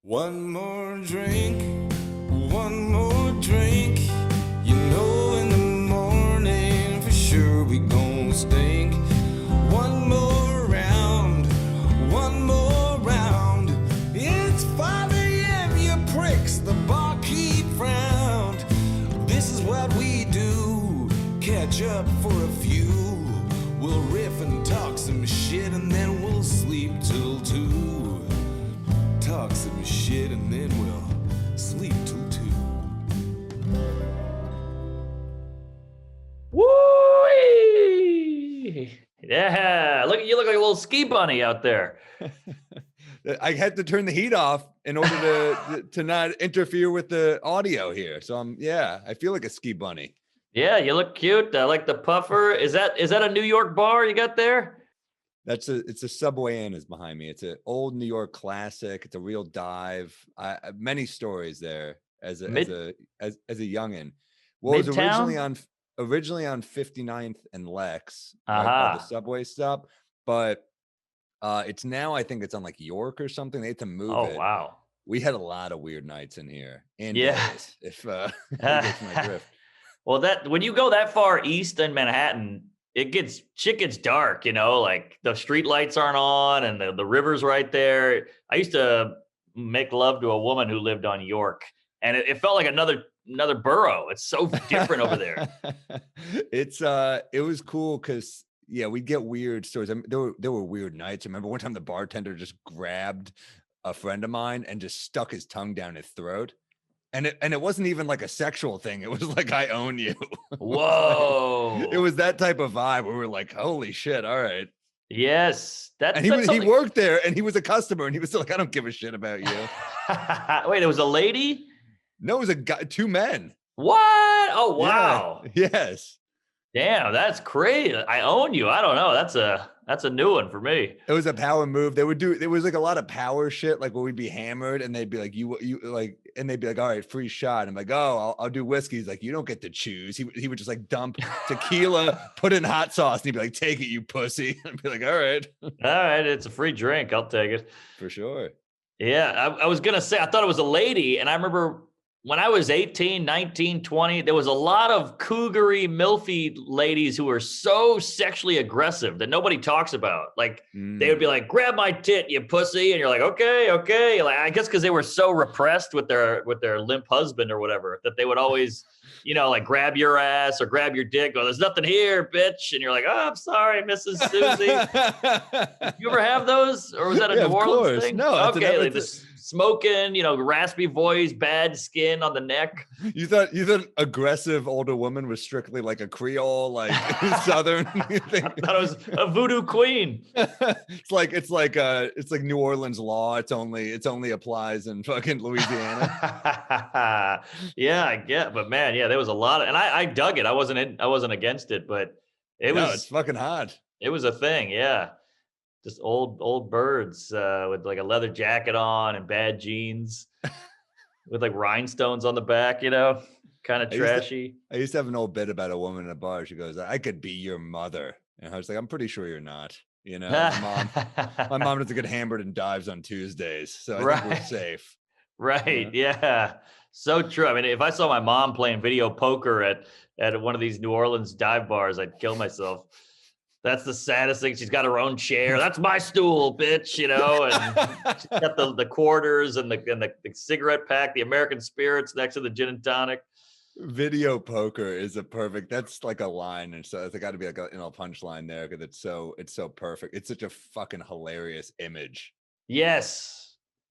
One more drink, one more drink. You know in the morning for sure we gon' stink. One more round, one more round. It's 5 a.m., you pricks, the barkeep frowned. This is what we do, catch up for a few. We'll riff and talk some shit and then we'll sleep till 2. Talk some shit and then we'll sleep till 2. Woo! Yeah, you look like a little ski bunny out there. I had to turn the heat off in order to not interfere with the audio here. So I feel like a ski bunny. Yeah, you look cute. I like the puffer. Is that a New York bar you got there? It's a Subway Inn is behind me. It's an old New York classic. It's a real dive. Many stories there as a youngin'. Well, it was originally on 59th and Lex, right by the subway stop, but it's now, I think it's on like York or something. They had to move it. Oh wow. We had a lot of weird nights in here. And Yeah. days, if you get my drift. Well, when you go that far east in Manhattan, shit gets dark, like the street lights aren't on and the river's right there. I used to make love to a woman who lived on York, and it felt like another borough. It's so different over there. It was cool because we'd get weird stories. I mean, there were weird nights. I remember one time the bartender just grabbed a friend of mine and just stuck his tongue down his throat. And it wasn't even like a sexual thing. It was like, I own you. Whoa. It was that type of vibe where we're like, holy shit. All right. Yes. He worked there and he was a customer and he was still like, I don't give a shit about you. Wait, it was a lady? No, it was a guy, 2 men. What? Oh, wow. Yeah. Yes. Damn, that's crazy. I own you. I don't know. That's a new one for me. It was a power move. There was like a lot of power shit, like where we'd be hammered and they'd be like, you like, and they'd be like, all right, free shot. I'm like, oh, I'll do whiskey. He's like, you don't get to choose. He would just like dump tequila, put in hot sauce, and he'd be like, take it, you pussy. I'd be like, all right. All right, it's a free drink. I'll take it. For sure. Yeah, I was going to say, I thought it was a lady. And I remember when I was 18, 19, 20, there was a lot of cougary, milfy ladies who were so sexually aggressive that nobody talks about. Like, they would be like, grab my tit, you pussy. And you're like, okay. Like, I guess because they were so repressed with their limp husband or whatever, that they would always, like grab your ass or grab your dick. Go, there's nothing here, bitch. And you're like, oh, I'm sorry, Mrs. Susie. You ever have those? Or was that a New Orleans thing? No. Okay, like this smoking, raspy voice, bad skin on the neck. You thought aggressive older woman was strictly like a Creole, like Southern. I thought it was a voodoo queen. It's like New Orleans law. It only applies in fucking Louisiana. Yeah, I get. But man, there was a lot of, and I dug it. I wasn't against it, but it's fucking hot. It was a thing. Yeah. Just old birds with like a leather jacket on and bad jeans with like rhinestones on the back, kind of trashy. I used to have an old bit about a woman in a bar. She goes, I could be your mother. And I was like, I'm pretty sure you're not. My mom doesn't get hammered and dives on Tuesdays. So I think we're safe. Right. Yeah. So true. I mean, if I saw my mom playing video poker at one of these New Orleans dive bars, I'd kill myself. That's the saddest thing. She's got her own chair. That's my stool, bitch, and she's got the quarters and the cigarette pack, the American spirits next to the gin and tonic. Video poker is that's like a line. And so it's got to be like a punchline there because it's so perfect. It's such a fucking hilarious image. Yes.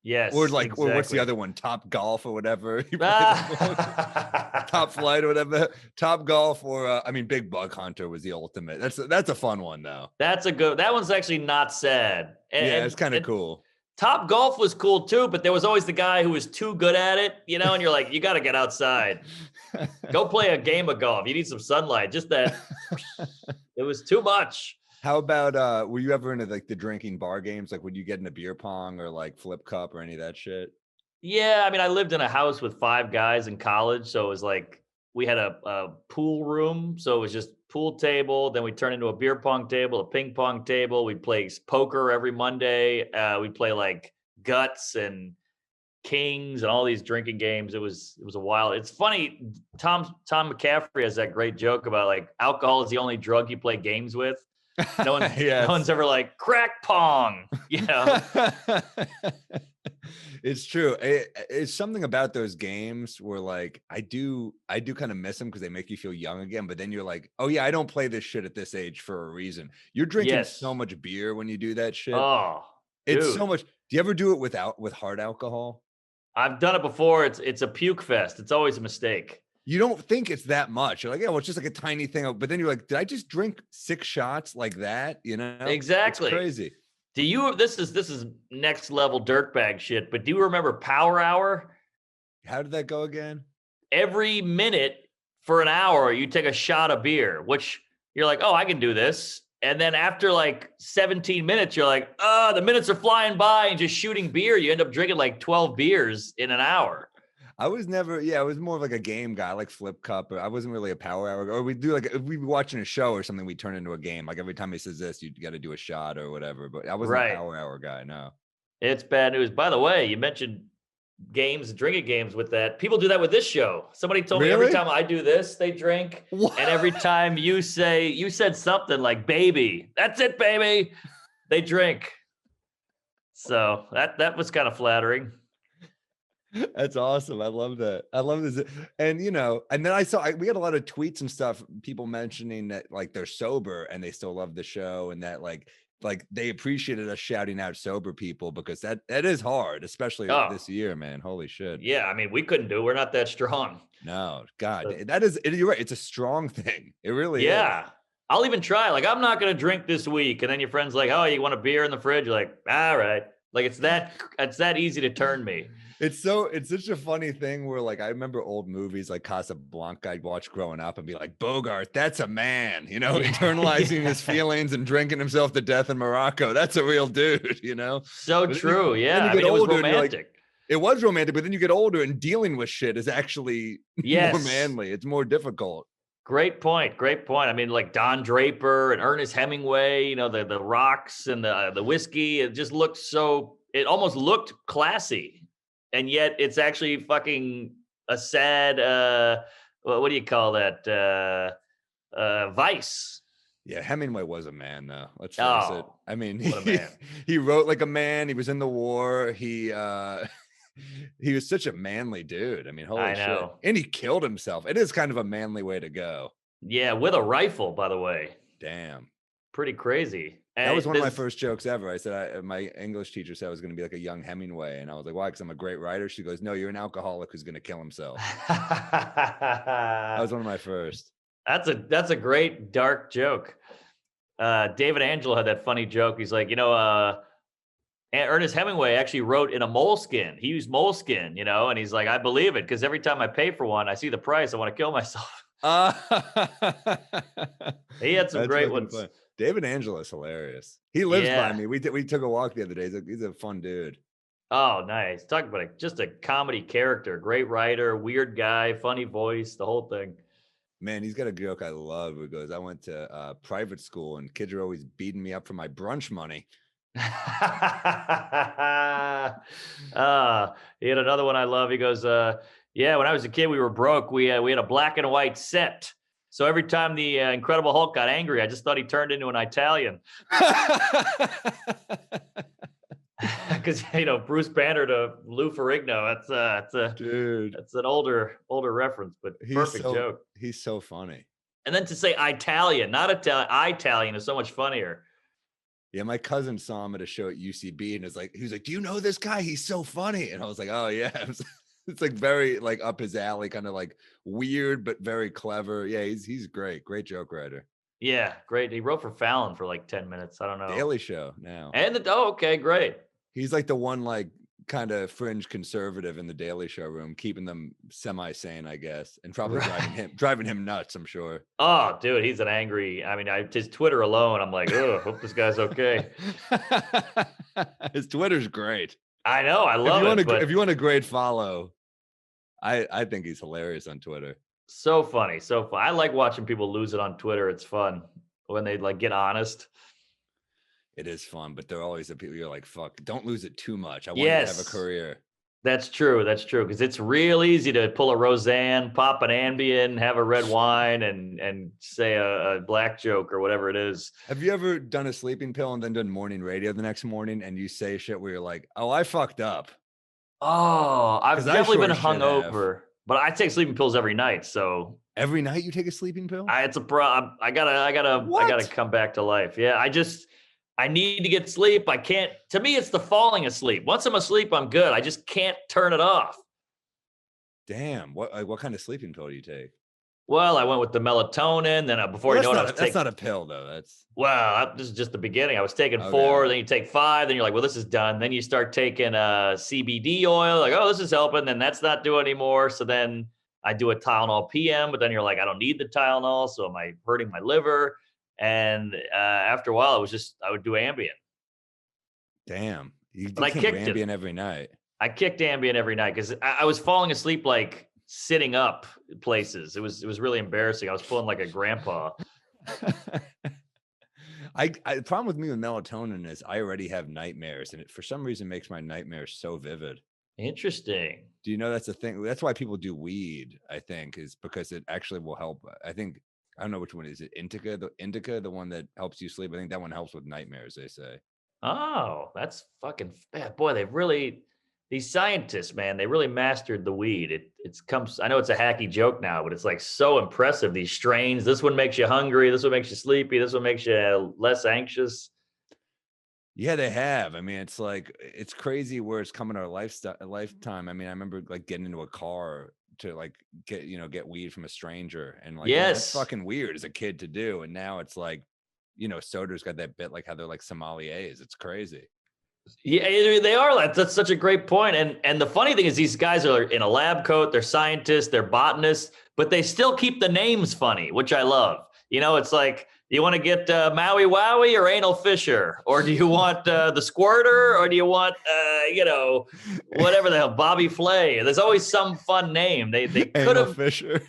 Or like, exactly. Or what's the other one? Top Golf or whatever. Top Flight or whatever. Top Golf or Big Bug Hunter was the ultimate. That's a fun one though. That one's actually not sad. It's kind of cool. Top Golf was cool too, but there was always the guy who was too good at it, and you're like, you got to get outside. Go play a game of golf. You need some sunlight. Just that. It was too much. How about, were you ever into like the drinking bar games? Like, would you get into beer pong or like flip cup or any of that shit? Yeah. I lived in a house with 5 guys in college. So it was like, we had a pool room. So it was just pool table. Then we turned into a beer pong table, a ping pong table. We'd play poker every Monday. We'd play like guts and Kings and all these drinking games. It was a wild. It's funny. Tom McCaffrey has that great joke about like alcohol is the only drug you play games with. No one's ever like crack pong, you know. It's true. It's something about those games where like I do kind of miss them because they make you feel young again. But then you're like, oh yeah, I don't play this shit at this age for a reason. You're drinking so much beer when you do that shit. Oh, it's dude. So much. Do you ever do it with hard alcohol? I've done it before. It's a puke fest. It's always a mistake. You don't think it's that much. You're like, yeah, well, it's just like a tiny thing. But then you're like, did I just drink 6 shots like that? You know, exactly. It's crazy. Do you? This is next level dirtbag shit. But do you remember Power Hour? How did that go again? Every minute for an hour, you take a shot of beer, which you're like, oh, I can do this. And then after like 17 minutes, you're like, oh, the minutes are flying by and just shooting beer. You end up drinking like 12 beers in an hour. I was never, I was more of like a game guy, like Flip Cup. I wasn't really a Power Hour. Or we do like, if we were watching a show or something, we turn into a game. Like every time he says this, you got to do a shot or whatever. But I wasn't a Power Hour guy, no. It's bad news. By the way, you mentioned games, drinking games with that. People do that with this show. Somebody told me every time I do this, they drink. What? And every time you said something like baby, that's it, baby, they drink. So that was kind of flattering. That's awesome. I love that. I love this. And and then we had a lot of tweets and stuff, people mentioning that like they're sober and they still love the show, and that like they appreciated us shouting out sober people, because that is hard, especially this year, man. Holy shit. Yeah, I mean, we couldn't do it. We're not that strong. No, God, you're right. It's a strong thing. It really is. I'll even try. Like, I'm not going to drink this week. And then your friend's like, oh, you want a beer in the fridge? You're like, all right. Like, it's that easy to turn me. It's such a funny thing where like I remember old movies like Casablanca I'd watch growing up and be like, Bogart, that's a man, internalizing his feelings and drinking himself to death in Morocco. That's a real dude, So true. Yeah. I mean, it was romantic. It was romantic, but then you get older and dealing with shit is actually more manly. It's more difficult. Great point. I mean, like Don Draper and Ernest Hemingway, the rocks and the whiskey, it almost looked classy. And yet it's actually fucking a sad, what do you call that? Vice. Yeah, Hemingway was a man, though. Let's face it. I mean, man. He wrote like a man. He was in the war. He was such a manly dude. I mean, holy shit. And he killed himself. It is kind of a manly way to go. Yeah, with a rifle, by the way. Damn. Pretty crazy. And that was one of my first jokes ever. I said, my English teacher said I was going to be like a young Hemingway. And I was like, why? Because I'm a great writer. She goes, no, you're an alcoholic who's going to kill himself. That was one of my first. That's a great dark joke. David Angelo had that funny joke. He's like, Ernest Hemingway actually wrote in a moleskin. He used moleskin, and he's like, I believe it, because every time I pay for one, I see the price, I want to kill myself. He had some great ones. Fun. David Angelo is hilarious. He lives by me. We took a walk the other day. He's a fun dude. Oh, nice. Talk about just a comedy character, great writer, weird guy, funny voice, the whole thing. Man, he's got a joke I love. He goes, I went to private school and kids are always beating me up for my brunch money. He had another one I love. He goes, yeah, when I was a kid, we were broke. We had a black and white set. So every time the Incredible Hulk got angry, I just thought he turned into an Italian. Because Bruce Banner to Lou Ferrigno. That's an older reference, but perfect joke. He's so funny. And then to say Italian, not Italian, Italian is so much funnier. Yeah, my cousin saw him at a show at UCB, and he was like, "Do you know this guy? He's so funny." And I was like, "Oh yeah." It's like very like up his alley, kind of like weird but very clever. Yeah, he's great joke writer. Yeah, great. He wrote for Fallon for like 10 minutes. I don't know. Daily Show now. And okay, great. He's like the one like kind of fringe conservative in the Daily Show room, keeping them semi-sane, I guess, and probably driving him nuts, I'm sure. Oh, dude, he's an angry. I mean, his Twitter alone, I'm like, oh, hope this guy's okay. His Twitter's great. I know, I love it. If you want a great follow, I think he's hilarious on Twitter. So funny, so fun. I like watching people lose it on Twitter. It's fun when they like get honest. It is fun, but there are always the people you're like, fuck, don't lose it too much. I want you to have a career. That's true. That's true. Because it's real easy to pull a Roseanne, pop an Ambien, have a red wine, and say a black joke or whatever it is. Have you ever done a sleeping pill and then done morning radio the next morning and you say shit where you're like, oh, I fucked up? Oh, I've definitely been hungover, but I take sleeping pills every night. So every night you take a sleeping pill? It's a problem. I gotta come back to life. Yeah, I need to get sleep. I can't. To me, it's the falling asleep. Once I'm asleep, I'm good. I just can't turn it off. Damn. What kind of sleeping pill do you take? Well, I went with the melatonin. Then before you know it, that's not a pill though. This is just the beginning. I was taking 4, then you take 5, then you're like, well, this is done. Then you start taking CBD oil. Like, oh, this is helping. Then that's not doing anymore. So then I do a Tylenol PM, but then you're like, I don't need the Tylenol. So am I hurting my liver? And after a while, I would do Ambien. Damn. You but I kicked Ambien every night. I kicked Ambien every night because I was falling asleep like sitting up places. It was really embarrassing. I was pulling like a grandpa. The problem with me with melatonin is I already have nightmares, and it for some reason makes my nightmares so vivid. Interesting. Do you know that's the thing? That's why people do weed, I think, is because it actually will help. I don't know which one is it. Indica, the one that helps you sleep. I think that one helps with nightmares, they say. Oh, that's fucking bad. Boy, these scientists, man, they really mastered the weed. I know it's a hacky joke now, but it's like so impressive. These strains, this one makes you hungry. This one makes you sleepy. This one makes you less anxious. Yeah, they have. I mean, it's like, it's crazy where it's come in our lifetime. I mean, I remember like getting into a car to like get weed from a stranger, and like, yes, it's fucking weird as a kid to do. And now it's like, soda's got that bit like how they're like sommeliers. It's crazy. Yeah, they are. That's such a great point. And the funny thing is, these guys are in a lab coat. They're scientists. They're botanists, but they still keep the names funny, which I love. It's like, do you want to get Maui Wowie or Anal Fisher? Or do you want the Squirter? Or do you want, whatever the hell, Bobby Flay? There's always some fun name. They could have Fisher.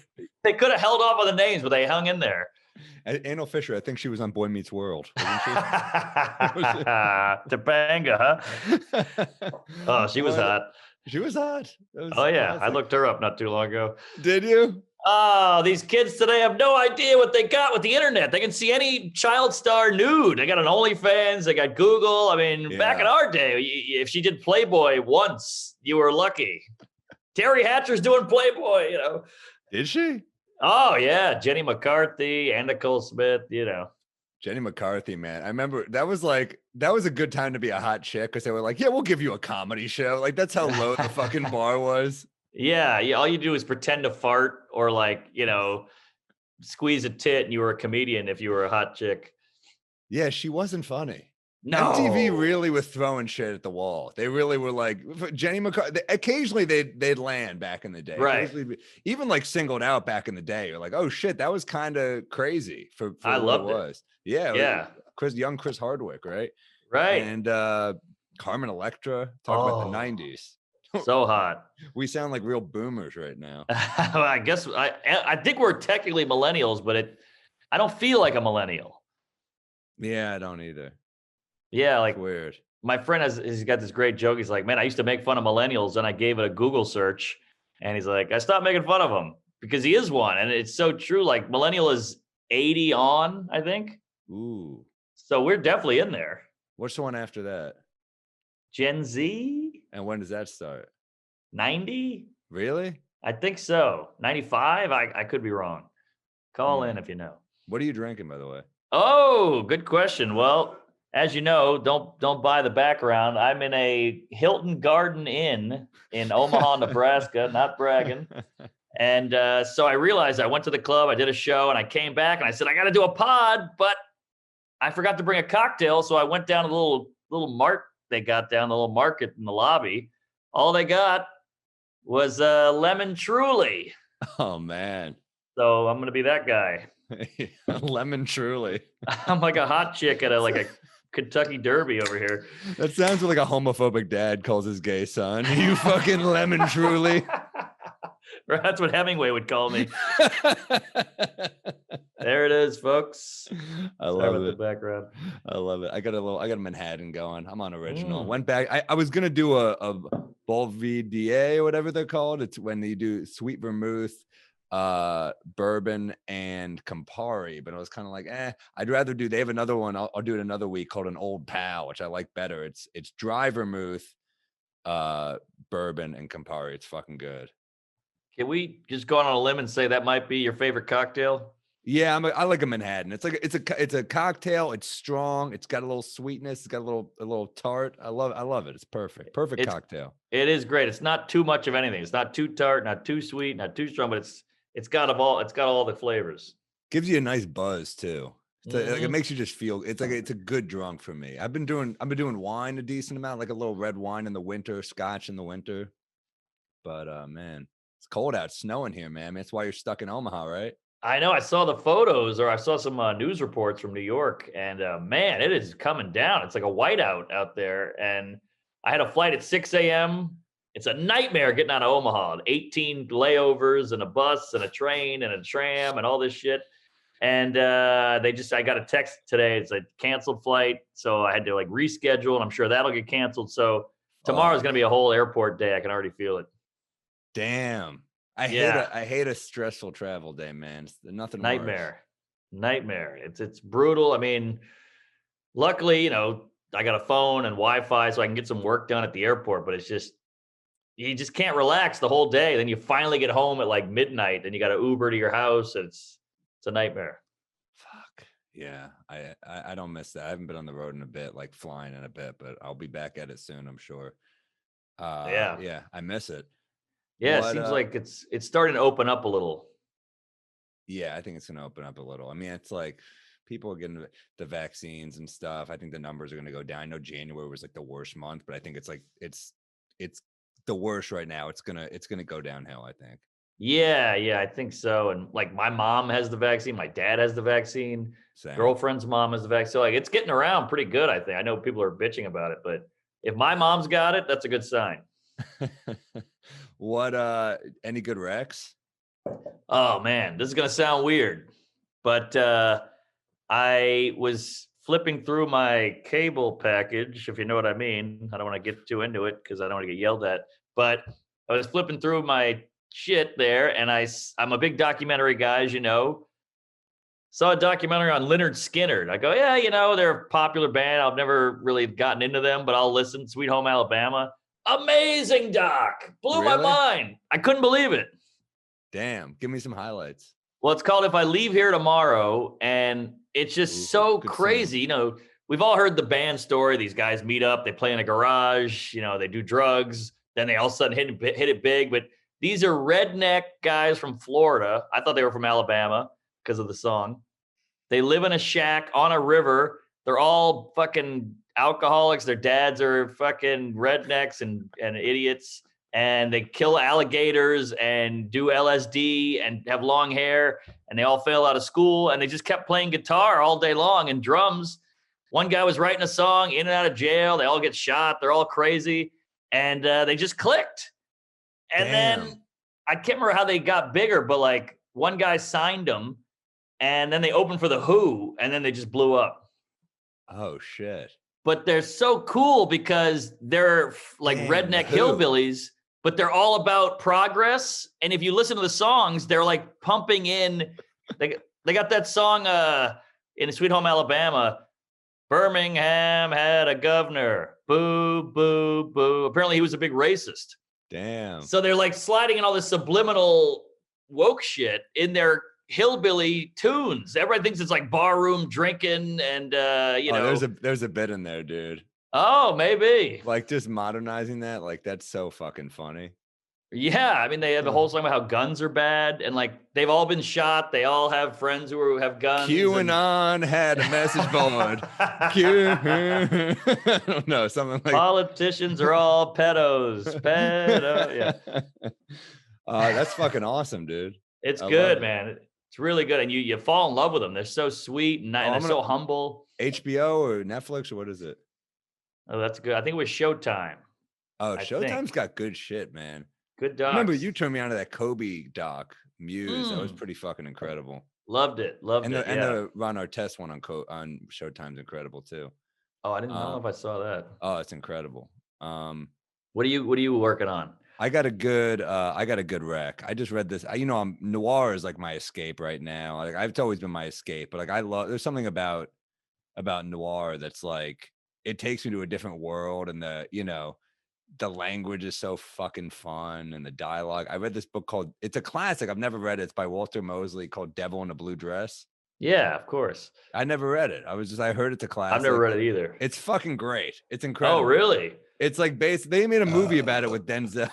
They could have held off on the names, but they hung in there. Anal Fisher, I think she was on Boy Meets World. Topanga, huh? Oh, she was hot. She was hot. Oh, yeah. Classic. I looked her up not too long ago. Did you? Oh, these kids today have no idea what they got with the internet. They can see any child star nude. They got an OnlyFans. They got Google. I mean, back in our day, if she did Playboy once, you were lucky. Terry Hatcher's doing Playboy, Did she? Oh, yeah. Jenny McCarthy, Anna Nicole Smith, Jenny McCarthy, man. I remember that was a good time to be a hot chick because they were like, yeah, we'll give you a comedy show. Like, that's how low the fucking bar was. Yeah. All you do is pretend to fart or squeeze a tit and you were a comedian if you were a hot chick. Yeah, she wasn't funny. No. MTV really was throwing shit at the wall. They really were like Jenny McCarthy. Occasionally they'd land back in the day. Right. Even like singled out back in the day. You're like, oh shit, that was kind of crazy for I what loved it was. Yeah. Yeah. Young Chris Hardwick, right? Right. And Carmen Electra, talk about the 90s. So hot. We sound like real boomers right now. Well, I guess I think we're technically millennials, but I don't feel like a millennial. Yeah, I don't either. Yeah, like it's weird. My friend he's got this great joke. He's like, man, I used to make fun of millennials, and I gave it a Google search, and he's like, I stopped making fun of him because he is one, and it's so true. Like millennial is 80 on, I think. Ooh. So we're definitely in there. What's the one after that? Gen Z. And when does that start? 90. Really? I think so. 95. I could be wrong. Call in if you know. What are you drinking, by the way? Oh, good question. Well, as you know, don't buy the background. I'm in a Hilton Garden Inn in Omaha, Nebraska. Not bragging. And so I realized I went to the club, I did a show, and I came back and I said, I got to do a pod, but I forgot to bring a cocktail. So I went down to the little mart they got down, the little market in the lobby. All they got was lemon truly. Oh, man. So I'm going to be that guy. Lemon truly. I'm like a hot chick at a Kentucky Derby over here. That sounds like a homophobic dad calls his gay son. You fucking lemon truly. That's what Hemingway would call me. There it is, folks. I Sorry love about the it. background. I love it. I got a Manhattan going. I'm on original. Mm. Went back. I was gonna do a Belvedere or whatever they're called. It's when you do sweet vermouth, bourbon, and Campari. But I was kind of like, I'd rather do. They have another one. I'll do it another week called an Old Pal, which I like better. It's dry vermouth, bourbon, and Campari. It's fucking good. Can we just go on a limb and say that might be your favorite cocktail? Yeah, I like a Manhattan. It's a cocktail. It's strong. It's got a little sweetness. It's got a little tart. I love it. It's perfect. Perfect cocktail. It is great. It's not too much of anything. It's not too tart, not too sweet, not too strong, but it's got all the flavors. Gives you a nice buzz too. Like, it makes you just feel. It's a good drunk for me. I've been doing wine a decent amount, like a little red wine in the winter, scotch in the winter. But man, it's cold out. It's snowing here, man. That's why you're stuck in Omaha, right? I know. I saw the photos, or I saw some news reports from New York, and man, it is coming down. It's like a whiteout out there. And I had a flight at 6 a.m. It's a nightmare getting out of Omaha. 18 layovers and a bus and a train and a tram and all this shit. And I got a text today. It's a canceled flight, so I had to like reschedule, and I'm sure that'll get canceled. So tomorrow's going to be a whole airport day. I can already feel it. Damn. I hate a stressful travel day, man. It's nothing Nightmare. worse. Nightmare. It's brutal. I mean, luckily, I got a phone and Wi-Fi so I can get some work done at the airport, but you just can't relax the whole day. Then you finally get home at like midnight and you got to Uber to your house. It's a nightmare. Fuck. Yeah. I don't miss that. I haven't been on the road in a bit, like flying in a bit, but I'll be back at it soon, I'm sure. Yeah, I miss it. Yeah, it seems like it's starting to open up a little. Yeah, I think it's going to open up a little. I mean, it's like people are getting the vaccines and stuff. I think the numbers are going to go down. I know January was like the worst month, but I think it's like it's the worst right now. It's gonna go downhill, I think. Yeah, I think so. And like my mom has the vaccine, my dad has the vaccine, girlfriend's mom has the vaccine. So like it's getting around pretty good, I think. I know people are bitching about it, but if my mom's got it, that's a good sign. What any good Rex? Oh man, this is gonna sound weird, but I was flipping through my cable package, if you know what I mean. I don't want to get too into it because I don't want to get yelled at, but I was flipping through my shit there, and I'm a big documentary guy, as you know. Saw a documentary on Lynyrd Skynyrd. I go, yeah, they're a popular band. I've never really gotten into them, but I'll listen. Sweet Home Alabama. Amazing doc. Blew my mind. I couldn't believe it. Damn. Give me some highlights. Well, it's called If I Leave Here Tomorrow, and it's just so crazy. We've all heard the band story. These guys meet up, they play in a garage, they do drugs, then they all of a sudden hit it big. But these are redneck guys from Florida. I thought they were from Alabama because of the song. They live in a shack on a river. They're all fucking alcoholics. Their dads are fucking rednecks and idiots. And they kill alligators and do LSD and have long hair. And they all fail out of school. And they just kept playing guitar all day long and drums. One guy was writing a song in and out of jail. They all get shot. They're all crazy. And they just clicked. And then I can't remember how they got bigger, but like one guy signed them. And then they opened for The Who. And then they just blew up. Oh, shit. But they're so cool because they're like redneck hillbillies. But they're all about progress. And if you listen to the songs, they're like pumping in. They got that song in Sweet Home Alabama. Birmingham had a governor. Boo, boo, boo. Apparently he was a big racist. Damn. So they're like sliding in all this subliminal woke shit in their hillbilly tunes. Everybody thinks it's like barroom drinking and there's a bit in there, dude. Oh, maybe. Like just modernizing that, like that's so fucking funny. Yeah, I mean they have a whole song about how guns are bad, and like they've all been shot. They all have friends who have guns. QAnon had a message board. I don't know, something like politicians are all pedos. Yeah. That's fucking awesome, dude. It's good, man. It's really good, and you fall in love with them. They're so sweet and they're so humble. HBO or Netflix or what is it? Oh, that's good. I think it was Showtime. Oh, Showtime's got good shit, man. Good docs. Remember, you turned me on to that Kobe doc, Muse. That was pretty fucking incredible. Loved it. Loved it. And the Ron Artest one on Showtime's incredible too. Oh, I don't know if I saw that. Oh, it's incredible. What are you working on? I got a good rec. I just read this. Noir is like my escape right now. Like it's always been my escape, but like there's something about noir that's like it takes me to a different world, and the language is so fucking fun, and the dialogue. I read this book it's a classic. I've never read it. It's by Walter Mosley, called Devil in a Blue Dress. Yeah, of course. I never read it. I heard it's a classic. I've never read it either. It's fucking great. It's incredible. Oh, really? It's like they made a movie about it with Denzel.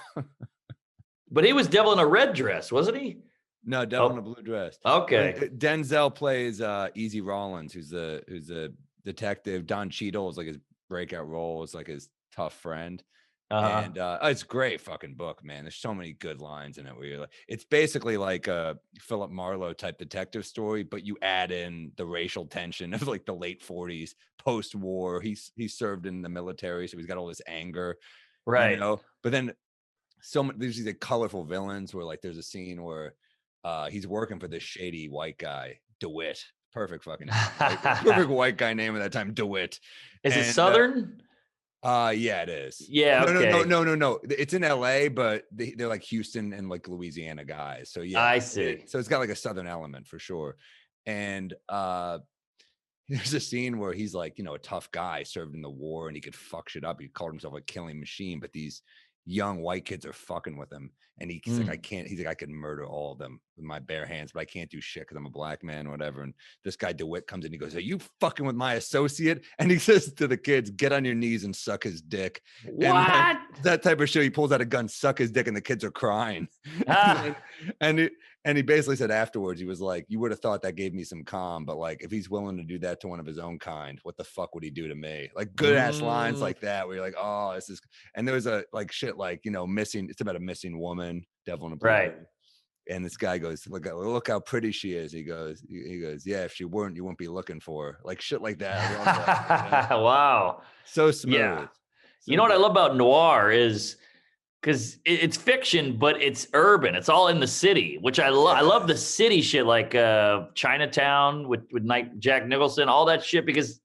But he was Devil in a Red Dress, wasn't he? No, Devil in a Blue Dress. Okay. Denzel plays Easy Rollins, who's a detective. Don Cheadle is like his breakout role, is like his tough friend. And it's a great fucking book, man. There's so many good lines in it where you're like, it's basically like a Philip Marlowe type detective story, but you add in the racial tension of like the late 40s, post-war. He served in the military, so he's got all this anger, right? But then there's these like colorful villains where like there's a scene where he's working for this shady white guy, DeWitt. Perfect fucking perfect white guy name at that time, DeWitt. Is it Southern? Yeah, it is. Yeah. No. It's in LA, but they're like Houston and like Louisiana guys. So yeah, I see. So it's got like a Southern element for sure. And there's a scene where he's like, a tough guy, served in the war, and he could fuck shit up. He called himself a killing machine, but these young white kids are fucking with him, and he's like, I can't. He's like, I could murder all of them with my bare hands, but I can't do shit because I'm a black man or whatever. And this guy DeWitt comes in, he goes, "Are you fucking with my associate?" And he says to the kids, "Get on your knees and suck his dick." What? And that type of shit. He pulls out a gun, suck his dick, and the kids are crying. And he basically said afterwards, he was like, "You would have thought that gave me some calm, but like, if he's willing to do that to one of his own kind, what the fuck would he do to me?" Like good ass lines like that, where you're like, "Oh, this is." And there was a like shit like missing. It's about a missing woman, Devil in a Blue Dress. And this guy goes, "Look how pretty she is." He goes, "Yeah, if she weren't, you wouldn't be looking for her." Like shit like that. I love that. Wow, so smooth. Yeah. You know what I love about noir is, because it's fiction, but it's urban. It's all in the city, which I love. I love the city shit, like Chinatown with Jack Nicholson, all that shit. Because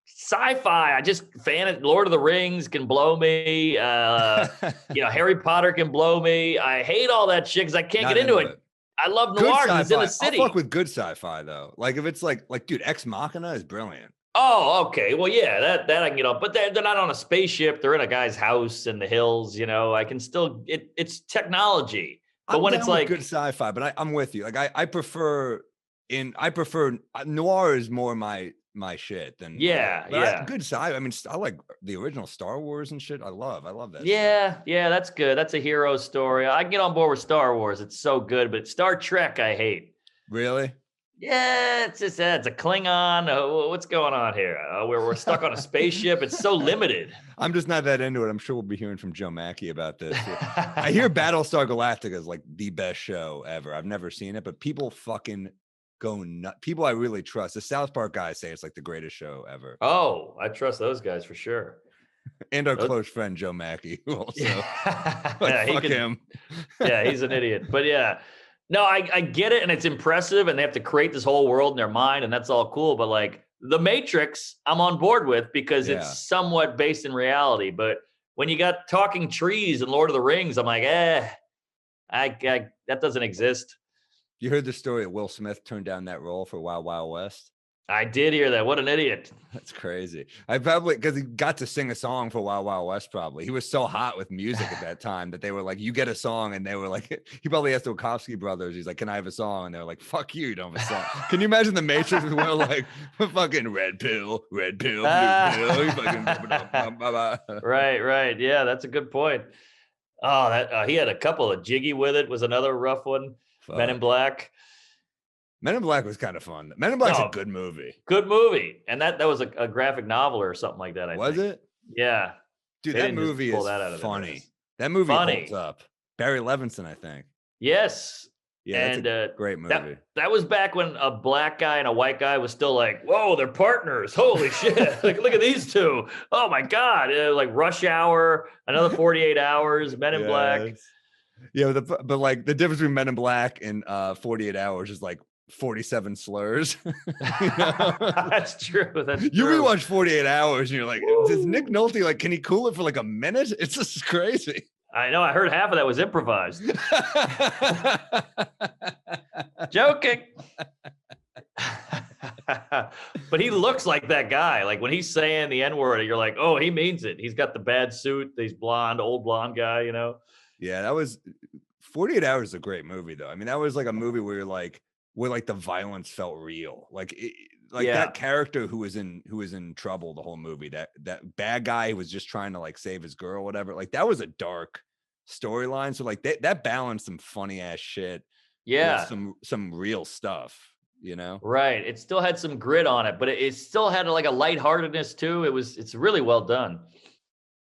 sci-fi, I just fan it. Lord of the Rings can blow me. Harry Potter can blow me. I hate all that shit because I can't get into it. I love noir because it's in the city. I'll fuck with good sci-fi though. Like if it's like dude, Ex Machina is brilliant. Oh, okay. Well, yeah, that I can get up, but they're not on a spaceship. They're in a guy's house in the hills. I can still. It's technology, but when it's like good sci-fi, but I'm with you. Like I prefer noir is more my shit than good sci. I mean, I like the original Star Wars and shit. I love that. Yeah, that's good. That's a hero story. I can get on board with Star Wars. It's so good, but Star Trek I hate. Really? Yeah, it's just it's a Klingon. What's going on here? We're stuck on a spaceship. It's so limited. I'm just not that into it. I'm sure we'll be hearing from Joe Mackey about this. I hear Battlestar Galactica is like the best show ever. I've never seen it, but people fucking go nuts. People I really trust. The South Park guys say it's like the greatest show ever. Oh, I trust those guys for sure. And our close friend Joe Mackey, who also fuck him. Yeah, he's an idiot. But yeah. No, I get it, and it's impressive, and they have to create this whole world in their mind, and that's all cool. But like The Matrix, I'm on board with because it's somewhat based in reality. But when you got talking trees and Lord of the Rings, I'm like, that doesn't exist. You heard the story that Will Smith turned down that role for Wild Wild West? I did hear that. What an idiot. That's crazy. I probably, because he got to sing a song for Wild Wild West probably. He was so hot with music at that time that they were like, you get a song. And they were like, he probably asked the Wachowski brothers, he's like, can I have a song? And they're like, fuck you don't have a song. Can you imagine the Matrix as well? Like, fucking red pill, blue pill. Right. Yeah, that's a good point. Oh, that he had a couple of Jiggy with it was another rough one. Fuck. Men in Black. Men in Black was kind of fun. Men in Black's a good movie. Good movie. And that was a graphic novel or something like that, I think. Was it? Yeah. Dude, that movie is funny. That movie holds up. Barry Levinson, I think. Yes. Yeah, and a great movie. That was back when a black guy and a white guy was still like, whoa, they're partners. Holy shit. Like, look at these two. Oh, my God. Like Rush Hour, another 48 Hours, Men in Black. Yeah, but like the difference between Men in Black and 48 Hours is like 47 slurs. That's true. That's you true. rewatch 48 Hours and you're like, does Nick Nolte, like, can he cool it for like a minute? It's just crazy. I know. I heard half of that was improvised. Joking. But he looks like that guy. Like when he's saying the N-word, you're like, oh, he means it. He's got the bad suit. He's blonde, old blonde guy, Yeah, that was 48 Hours is a great movie though. I mean, that was like a movie where the violence felt real. That character who was in trouble the whole movie, that bad guy who was just trying to like save his girl, whatever. Like that was a dark storyline. So like that balanced some funny ass shit. Yeah. With some real stuff, Right. It still had some grit on it, but it still had like a lightheartedness too. It's really well done.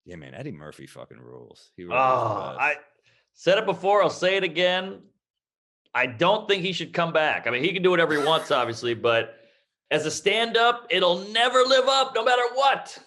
Yeah, man. Eddie Murphy fucking rules. He really I said it before. I'll say it again. I don't think he should come back. I mean, he can do whatever he wants, obviously, but as a stand-up, it'll never live up no matter what.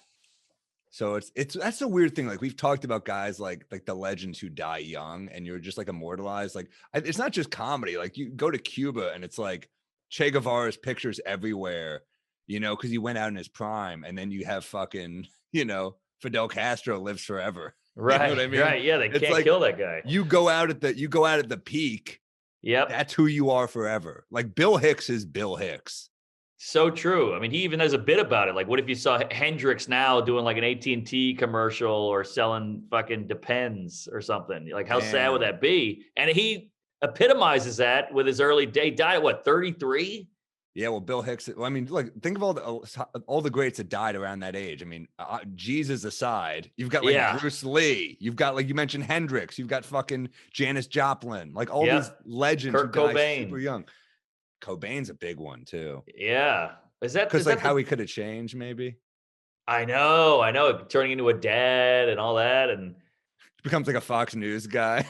So that's a weird thing. Like we've talked about guys like the legends who die young and you're just like immortalized. Like it's not just comedy. Like you go to Cuba and it's like Che Guevara's pictures everywhere, because he went out in his prime, and then you have fucking, Fidel Castro lives forever. Right. You know what I mean? Right. Yeah. They can't kill that guy. You go out at the peak. Yep. That's who you are forever. Like Bill Hicks is Bill Hicks. So true. I mean, he even has a bit about it. Like, what if you saw Hendrix now doing like an AT&T commercial or selling fucking Depends or something? Like, how sad would that be? And he epitomizes that with his early day. Died at what, 33? Yeah, well, Bill Hicks. I mean, like, think of all the greats that died around that age. I mean, Jesus aside, you've got like Bruce Lee. You've got, like you mentioned, Hendrix. You've got fucking Janis Joplin. Like all these legends Kurt who died Cobain. super young. Cobain's a big one too. Yeah. Is that because like how he could have changed? Maybe. I know. Turning into a dad and all that, and becomes like a Fox News guy.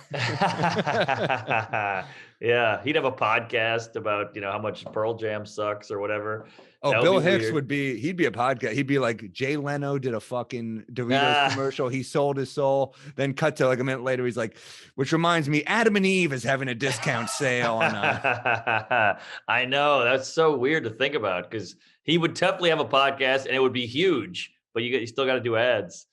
Yeah, he'd have a podcast about how much Pearl Jam sucks or whatever. Oh, Bill Hicks he'd be a podcast. He'd be like, Jay Leno did a fucking Doritos commercial. He sold his soul. Then cut to like a minute later, he's like, which reminds me, Adam and Eve is having a discount sale on I know, that's so weird to think about, because he would definitely have a podcast and it would be huge, but you still got to do ads.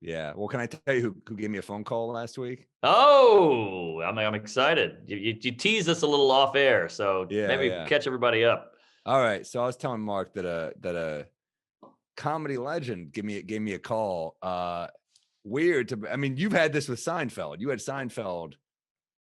Yeah. Well, can I tell you who gave me a phone call last week? Oh, I'm excited. You teased us a little off air, so maybe catch everybody up. All right. So I was telling Mark that a comedy legend gave me a call. I mean, you've had this with Seinfeld. You had Seinfeld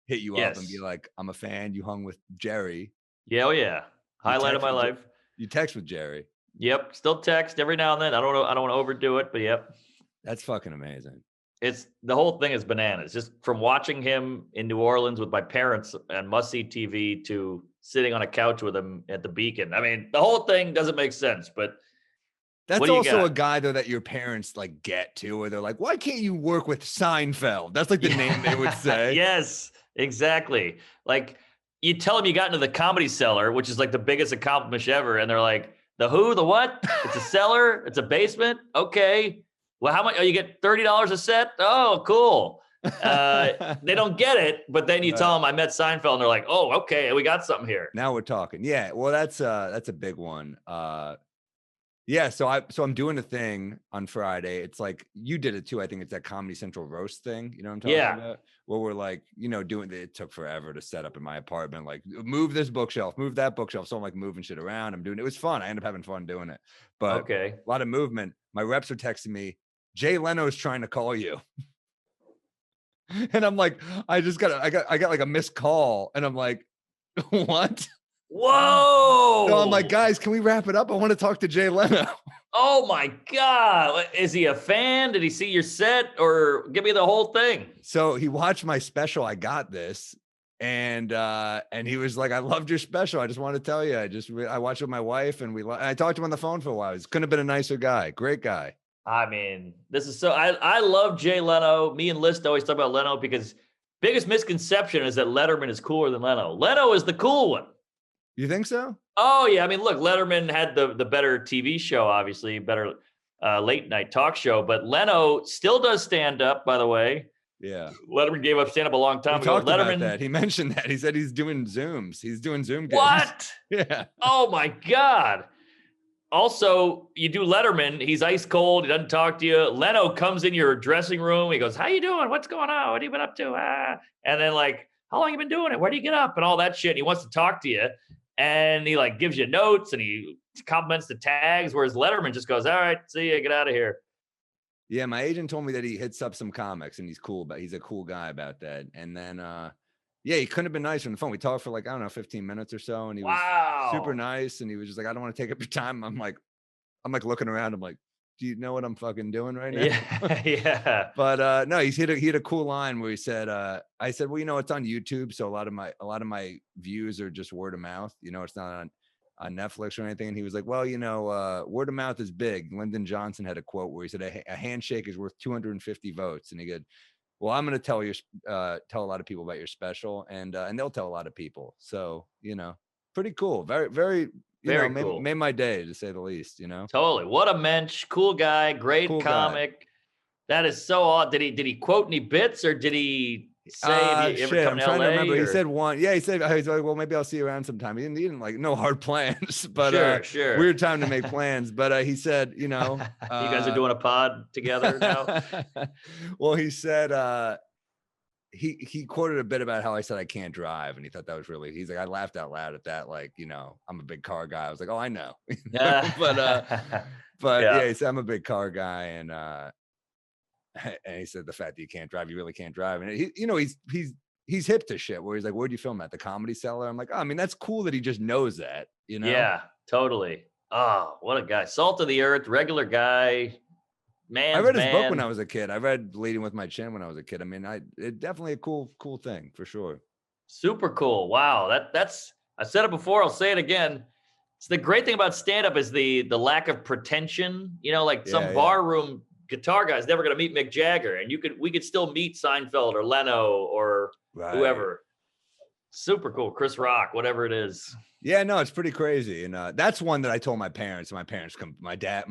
hit you up and be like, I'm a fan. You hung with Jerry. Yeah. Oh yeah. Highlight of my life. You text with Jerry. Yep. Still text every now and then. I don't want to overdo it, but yep. That's fucking amazing. It's the whole thing is bananas. Just from watching him in New Orleans with my parents on must-see TV to sitting on a couch with him at the Beacon. I mean, the whole thing doesn't make sense, but that's also a guy though that your parents like get to, where they're like, why can't you work with Seinfeld? That's like the name they would say. Yes, exactly. Like you tell them you got into the Comedy Cellar, which is like the biggest accomplishment ever. And they're like, the who, the what? It's a cellar. It's a basement. Okay. Well, how much? Oh, you get $30 a set? Oh, cool. They don't get it, but then you tell them I met Seinfeld, and they're like, "Oh, okay, we got something here." Now we're talking. Yeah, well, that's a big one. Yeah, so I'm doing a thing on Friday. It's like you did it too. I think it's that Comedy Central roast thing. You know what I'm talking about? Where we're like, doing it took forever to set up in my apartment. Like, move this bookshelf, move that bookshelf. So I'm like moving shit around. I'm doing it. It was fun. I ended up having fun doing it. But a lot of movement. My reps are texting me, Jay Leno's trying to call you. And I'm like, I got like a missed call. And I'm like, what? Whoa. So I'm like, guys, can we wrap it up? I want to talk to Jay Leno. Oh my God. Is he a fan? Did he see your set, or give me the whole thing? So he watched my special, I Got This. And he was like, I loved your special. I just want to tell you, I watched it with my wife, and I talked to him on the phone for a while. He couldn't have been a nicer guy. Great guy. I mean, this is I love Jay Leno. Me and List always talk about Leno because biggest misconception is that Letterman is cooler than Leno. Leno is the cool one. You think so? Oh yeah. I mean, look, Letterman had the better TV show, obviously better late night talk show, but Leno still does stand up, by the way. Yeah. Letterman gave up stand-up a long time We ago. talked about Letterman, that. He mentioned that. He said he's doing Zooms. He's doing Zoom gigs. what? Yeah. Oh my God. Also, you do Letterman. He's ice cold. He doesn't talk to you. Leno comes in your dressing room. He goes, "How you doing? What's going on? What have you been up to?" And then like, "How long you been doing it? Where do you get up?" And all that shit. And he wants to talk to you, and he like gives you notes and he compliments the tags. Whereas Letterman just goes, "All right, see you. Get out of here." Yeah, my agent told me that he hits up some comics and he's cool, but he's a cool guy about that. And then yeah, he couldn't have been nicer on the phone. We talked for like, I don't know, 15 minutes or so. And he was super nice. And he was just like, "I don't want to take up your time." I'm like looking around. I'm like, "Do you know what I'm fucking doing right now?" Yeah, yeah. But no, he had a cool line where he said, I said, "Well, you know, it's on YouTube. So a lot of my views are just word of mouth. You know, it's not on Netflix or anything." And he was like, "Well, you know, word of mouth is big." Lyndon Johnson had a quote where he said, a handshake is worth 250 votes. And he goes, "Well, I'm going to tell a lot of people about your special, and they'll tell a lot of people." So, you know, pretty cool. Very, very, Very cool. made my day, to say the least, you know? Totally. What a mensch. Cool guy. Great Cool comic. guy. That is so odd. Did he quote any bits or did he say, "Have you ever Shit, come I'm to trying LA?" to remember. He or- said one. Yeah, he's like, "Well, maybe I'll see you around sometime." He didn't like no hard plans, but Sure. weird time to make plans. But he said, you know, You guys are doing a pod together now. Well, he said he quoted a bit about how I said I can't drive, and he thought that was really. He's like, I laughed out loud at that. Like, you know, I'm a big car guy. I was like, "Oh, I know." But yeah, he said I'm a big car guy, and he said the fact that you can't drive, you really can't drive. And he, you know, he's hip to shit where he's like, "Where'd you film at? The Comedy Cellar?" I'm like, "Oh, I mean, that's cool that he just knows that, you know?" Yeah, totally. Oh, what a guy. Salt of the earth, regular guy. I read his book when I was a kid. I read Leading with My Chin when I was a kid. I mean, it definitely a cool thing for sure. Super cool. Wow. That's I said it before, I'll say it again. It's the great thing about stand-up is the lack of pretension. You know, like some barroom guitar guy's never gonna meet Mick Jagger, and we could still meet Seinfeld or Leno or whoever. Super cool. Chris Rock, whatever it is. Yeah, no, it's pretty crazy. And that's one that I told my parents. My parents my dad,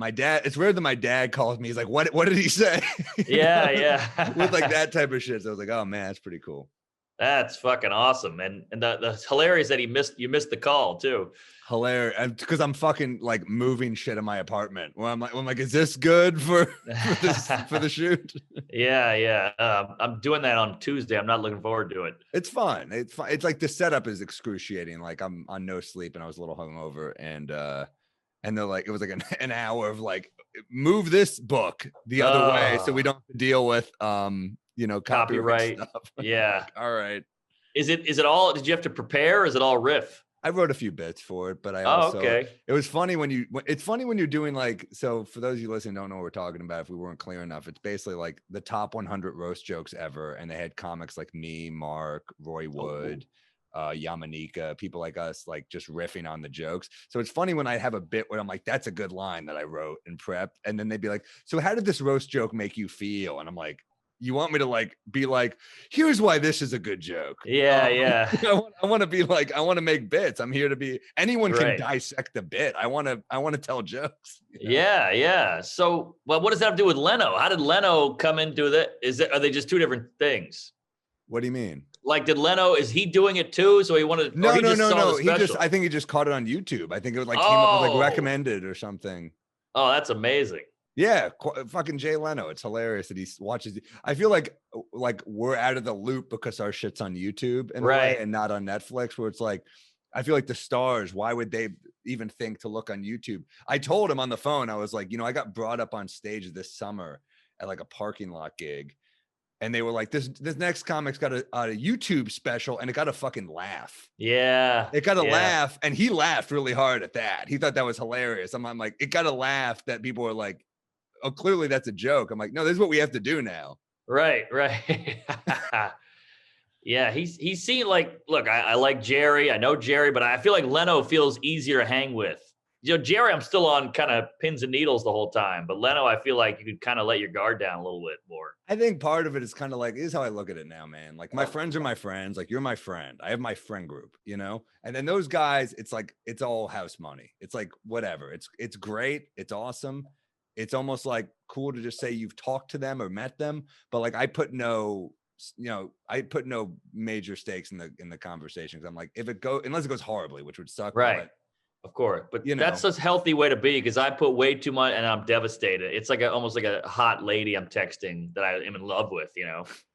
it's weird that my dad calls me. He's like, what did he say? Yeah. With like that type of shit. So I was like, "Oh man, that's pretty cool." That's fucking awesome. And the hilarious that you missed the call too. Hilarious, because I'm fucking like moving shit in my apartment. Where I'm like, is this good for the shoot? Yeah. I'm doing that on Tuesday. I'm not looking forward to it. It's fun. It's fun. It's like the setup is excruciating. Like I'm on no sleep and I was a little hungover, and they're like, it was like an hour of like, move this book the other way so we don't have to deal with you know, copyright stuff. Yeah. Like, all right. Is it all? Did you have to prepare? Or is it all riff? I wrote a few bits for it, but I also, okay. It was funny it's funny when you're doing like, so for those of you listening, don't know what we're talking about. If we weren't clear enough, it's basically like the top 100 roast jokes ever. And they had comics like me, Mark, Roy Wood, Yamanika, people like us, like just riffing on the jokes. So it's funny when I have a bit where I'm like, that's a good line that I wrote and prepped. And then they'd be like, "So how did this roast joke make you feel?" And I'm like, "You want me to like be like, here's why this is a good joke." Yeah. I want to be like, I want to make bits. I'm here to be. Anyone can dissect a bit. I want to tell jokes. You know? Yeah. So, well, what does that have to do with Leno? How did Leno come into that? Are they just two different things? What do you mean? Like, did Leno? Is he doing it too? So he wanted? No. I think he just caught it on YouTube. I think it was like came up with like recommended or something. Oh, that's amazing. Yeah, fucking Jay Leno. It's hilarious that he watches. I feel like we're out of the loop because our shit's on YouTube and and not on Netflix. Where it's like, I feel like the stars. Why would they even think to look on YouTube? I told him on the phone. I was like, you know, I got brought up on stage this summer at like a parking lot gig, and they were like, this next comic's got a YouTube special, and it got a fucking laugh. Yeah, it got a laugh, and he laughed really hard at that. He thought that was hilarious. I'm like, it got a laugh that people were like, "Oh, clearly that's a joke." I'm like, "No, this is what we have to do now." Right. Yeah, he's seen like, look, I like Jerry. I know Jerry, but I feel like Leno feels easier to hang with. You know, Jerry, I'm still on kind of pins and needles the whole time. But Leno, I feel like you could kind of let your guard down a little bit more. I think part of it is kind of like, this is how I look at it now, man. Like my friends are my friends. Like you're my friend. I have my friend group, you know? And then those guys, it's like, it's all house money. It's like, whatever. It's great. It's awesome. It's almost like cool to just say you've talked to them or met them. But like, I put no I put no major stakes in the conversation because I'm like, unless it goes horribly, which would suck. Right. Of course. But that's a healthy way to be, because I put way too much and I'm devastated. It's like almost like a hot lady I'm texting that I am in love with,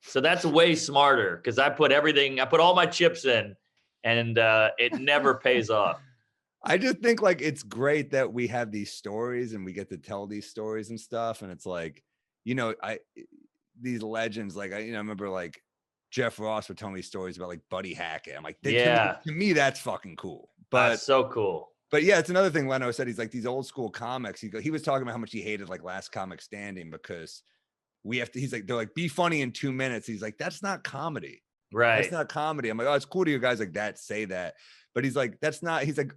So that's way smarter, because I put all my chips in, and it never pays off. I just think like it's great that we have these stories and we get to tell these stories and stuff. And it's like, these legends, like I remember like Jeff Ross would tell me stories about like Buddy Hackett. I'm like, to me, that's fucking cool. But that's so cool. But yeah, it's another thing Leno said. He's like, these old school comics. He was talking about how much he hated like Last Comic Standing because he's like, they're like, be funny in 2 minutes. He's like, that's not comedy. Right. That's not comedy. I'm like, oh, it's cool to you guys like that say that. But he's like, that's not, he's like,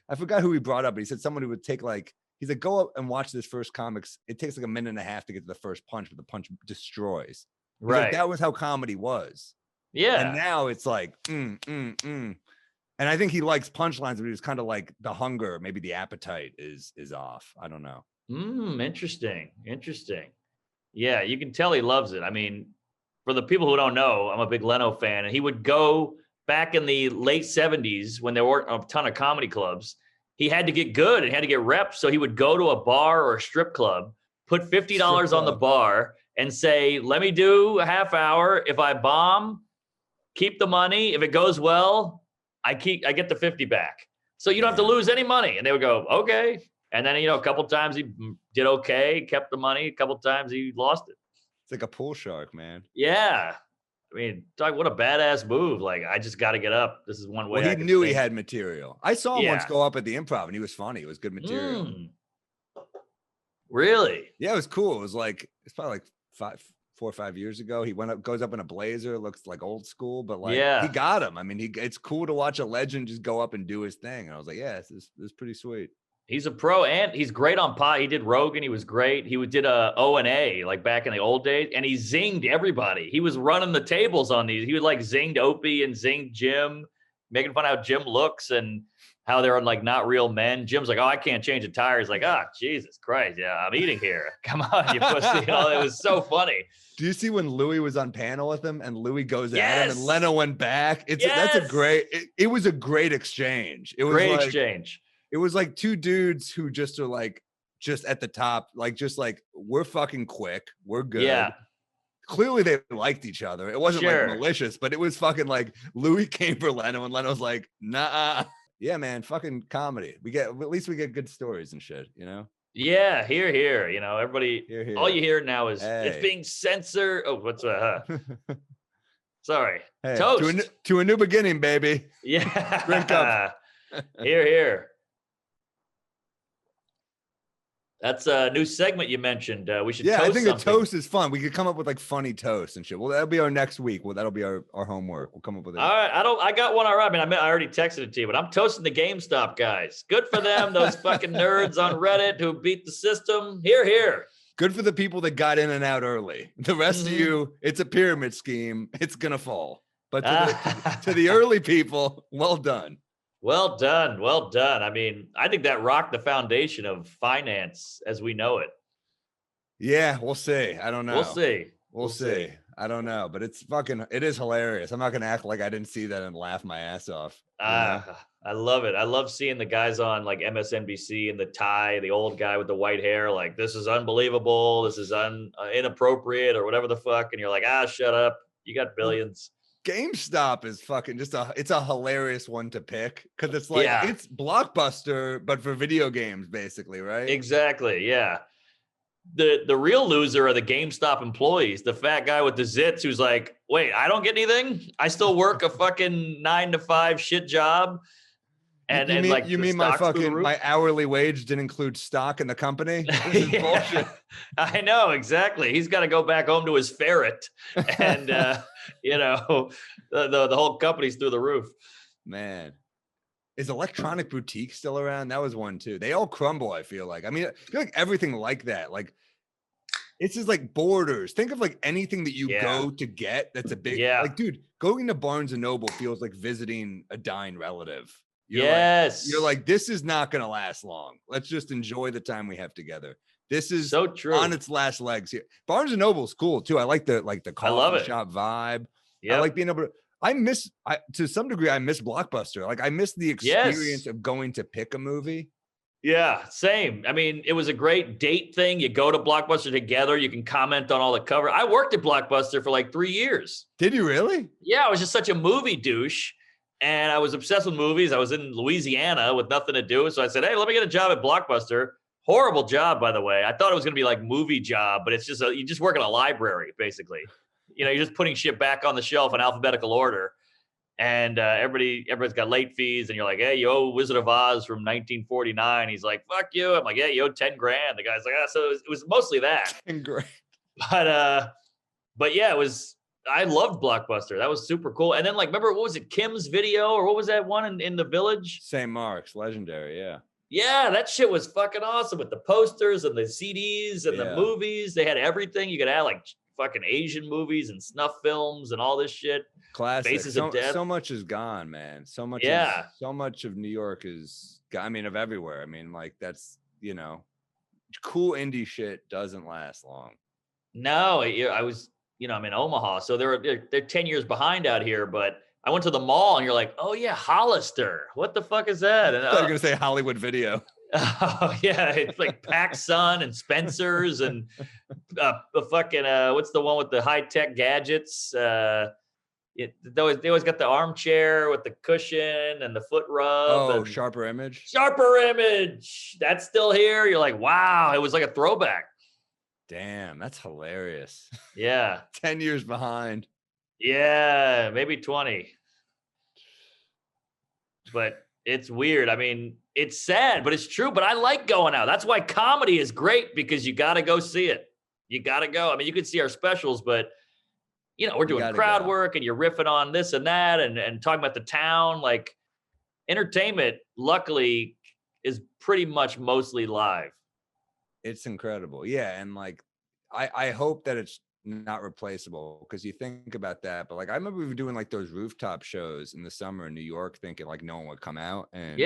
I forgot who he brought up, but he said someone who would take like, he's like, go up and watch this first comics. It takes like a minute and a half to get to the first punch, but the punch destroys. He's right. Like, that was how comedy was. Yeah. And now it's like, And I think he likes punchlines, but he was kind of like the hunger, maybe the appetite is off. I don't know. Interesting. Yeah, you can tell he loves it. I mean, for the people who don't know, I'm a big Leno fan, and he would go back in the late 70s when there weren't a ton of comedy clubs. He had to get good and had to get reps. So he would go to a bar or a strip club, put $50 on the bar and say, let me do a half hour. If I bomb, keep the money. If it goes well, I get the 50 back. So you don't have to lose any money. And they would go, okay. And then, a couple times he did okay, kept the money. A couple times he lost it. It's like a pool shark, man. Yeah. I mean, what a badass move. Like, I just got to get up. This is one way. Well, he knew he had material. I saw him once go up at the Improv and he was funny. It was good material. Really? Yeah, it was cool. It was like, it's probably like 4 or 5 years ago. He goes up in a blazer, looks like old school, but like he got him. I mean, it's cool to watch a legend just go up and do his thing. And I was like, yeah, this is pretty sweet. He's a pro, and he's great on pod. He did Rogan. He was great. He did a O&A like back in the old days, and he zinged everybody. He was running the tables on these. He would like zinged Opie and zinged Jim, making fun of how Jim looks and how they're like not real men. Jim's like, oh, I can't change a tire. He's like, oh, Jesus Christ. Yeah, I'm eating here. Come on, you pussy. It was so funny. Do you see when Louis was on panel with him and Louis goes at him and Leno went back? It was a great exchange. It was great exchange. It was like two dudes who just are like, just at the top, like, just like, we're fucking quick. We're good. Yeah. Clearly they liked each other. It wasn't like malicious, but it was fucking like Louis came for Leno and Leno's like, nah. Yeah, man, fucking comedy. At least we get good stories and shit, Yeah, here. Everybody, here. All you hear now is it's being censored. Oh, what's Sorry. Hey, toast. To a new beginning, baby. Yeah. Drink up. Here. That's a new segment you mentioned. We should toast I think something. a toast is fun. We could come up with like funny toasts and shit. Well, that'll be our next week. Well, that'll be our homework. We'll come up with it. All right. I got one already. I mean, I already texted it to you, but I'm toasting the GameStop guys. Good for them. Those fucking nerds on Reddit who beat the system. Here. Good for the people that got in and out early. The rest of you, it's a pyramid scheme. It's going to fall. But to the early people, well done. Well done. I mean, I think that rocked the foundation of finance as we know it. Yeah, we'll see. I don't know. We'll see. I don't know, but it is hilarious. I'm not going to act like I didn't see that and laugh my ass off. I love it. I love seeing the guys on like MSNBC and the tie, the old guy with the white hair, like, this is unbelievable. This is inappropriate or whatever the fuck. And you're like, shut up. You got billions. GameStop is fucking it's a hilarious one to pick because it's like it's Blockbuster but for video games basically, right? Exactly. Yeah. The real loser are the GameStop employees, the fat guy with the zits who's like, wait, I don't get anything? I still work a fucking 9 to 5 shit job. And you mean my hourly wage didn't include stock in the company? This is bullshit. I know, exactly. He's got to go back home to his ferret, and the whole company's through the roof. Man, is Electronic Boutique still around? That was one too. They all crumble. I feel like. I mean, I feel like everything like that. Like it's just like Borders. Think of like anything that you go to get that's a big. Like, dude, going to Barnes and Noble feels like visiting a dying relative. You're like, this is not going to last long. Let's just enjoy the time we have together. This is so true. On its last legs here. Barnes and Noble's cool too. I like the coffee shop vibe. Yep. I like being able to, to some degree, I miss Blockbuster. Like I miss the experience of going to pick a movie. Yeah, same. I mean, it was a great date thing. You go to Blockbuster together. You can comment on all the cover. I worked at Blockbuster for like 3 years. Did you really? Yeah, I was just such a movie douche. And I was obsessed with movies. I was in Louisiana with nothing to do. So I said, hey, let me get a job at Blockbuster. Horrible job, by the way. I thought it was going to be like movie job, but it's just you just work in a library, basically. You know, you're just putting shit back on the shelf in alphabetical order. And everybody's got late fees. And you're like, hey, you owe Wizard of Oz from 1949. He's like, fuck you. I'm like, yeah, you owe 10 grand. The guy's like, so it was mostly that. 10 grand. But yeah, I loved Blockbuster. That was super cool. And then remember, what was it? Kim's Video, or what was that one in the Village? St. Mark's, legendary. Yeah. Yeah, that shit was fucking awesome with the posters and the CDs and the movies. They had everything. You could add fucking Asian movies and snuff films and all this shit. Classic. Faces of Death. So much is gone, man. So much of New York is gone. I mean, of everywhere. I mean, that's, cool indie shit doesn't last long. No, I was, I'm in Omaha, so they're 10 years behind out here, but I went to the mall and you're like, oh yeah, Hollister. What the fuck is that? And I was going to say Hollywood Video. Oh yeah, it's like PacSun and Spencer's and the fucking what's the one with the high tech gadgets? They always got the armchair with the cushion and the foot rub. Oh, Sharper Image. Sharper Image. That's still here. You're like, wow, it was like a throwback. Damn, that's hilarious. Yeah. 10 years behind. Yeah, maybe 20. But it's weird. I mean, it's sad, but it's true. But I like going out. That's why comedy is great, because you got to go see it. You got to go. I mean, you can see our specials, but, we're doing crowd work and you're riffing on this and that and talking about the town. Like, entertainment, luckily, is pretty much mostly live. It's incredible. Yeah. And I hope that it's not replaceable, because you think about that, but I remember we were doing those rooftop shows in the summer in New York, thinking no one would come out, and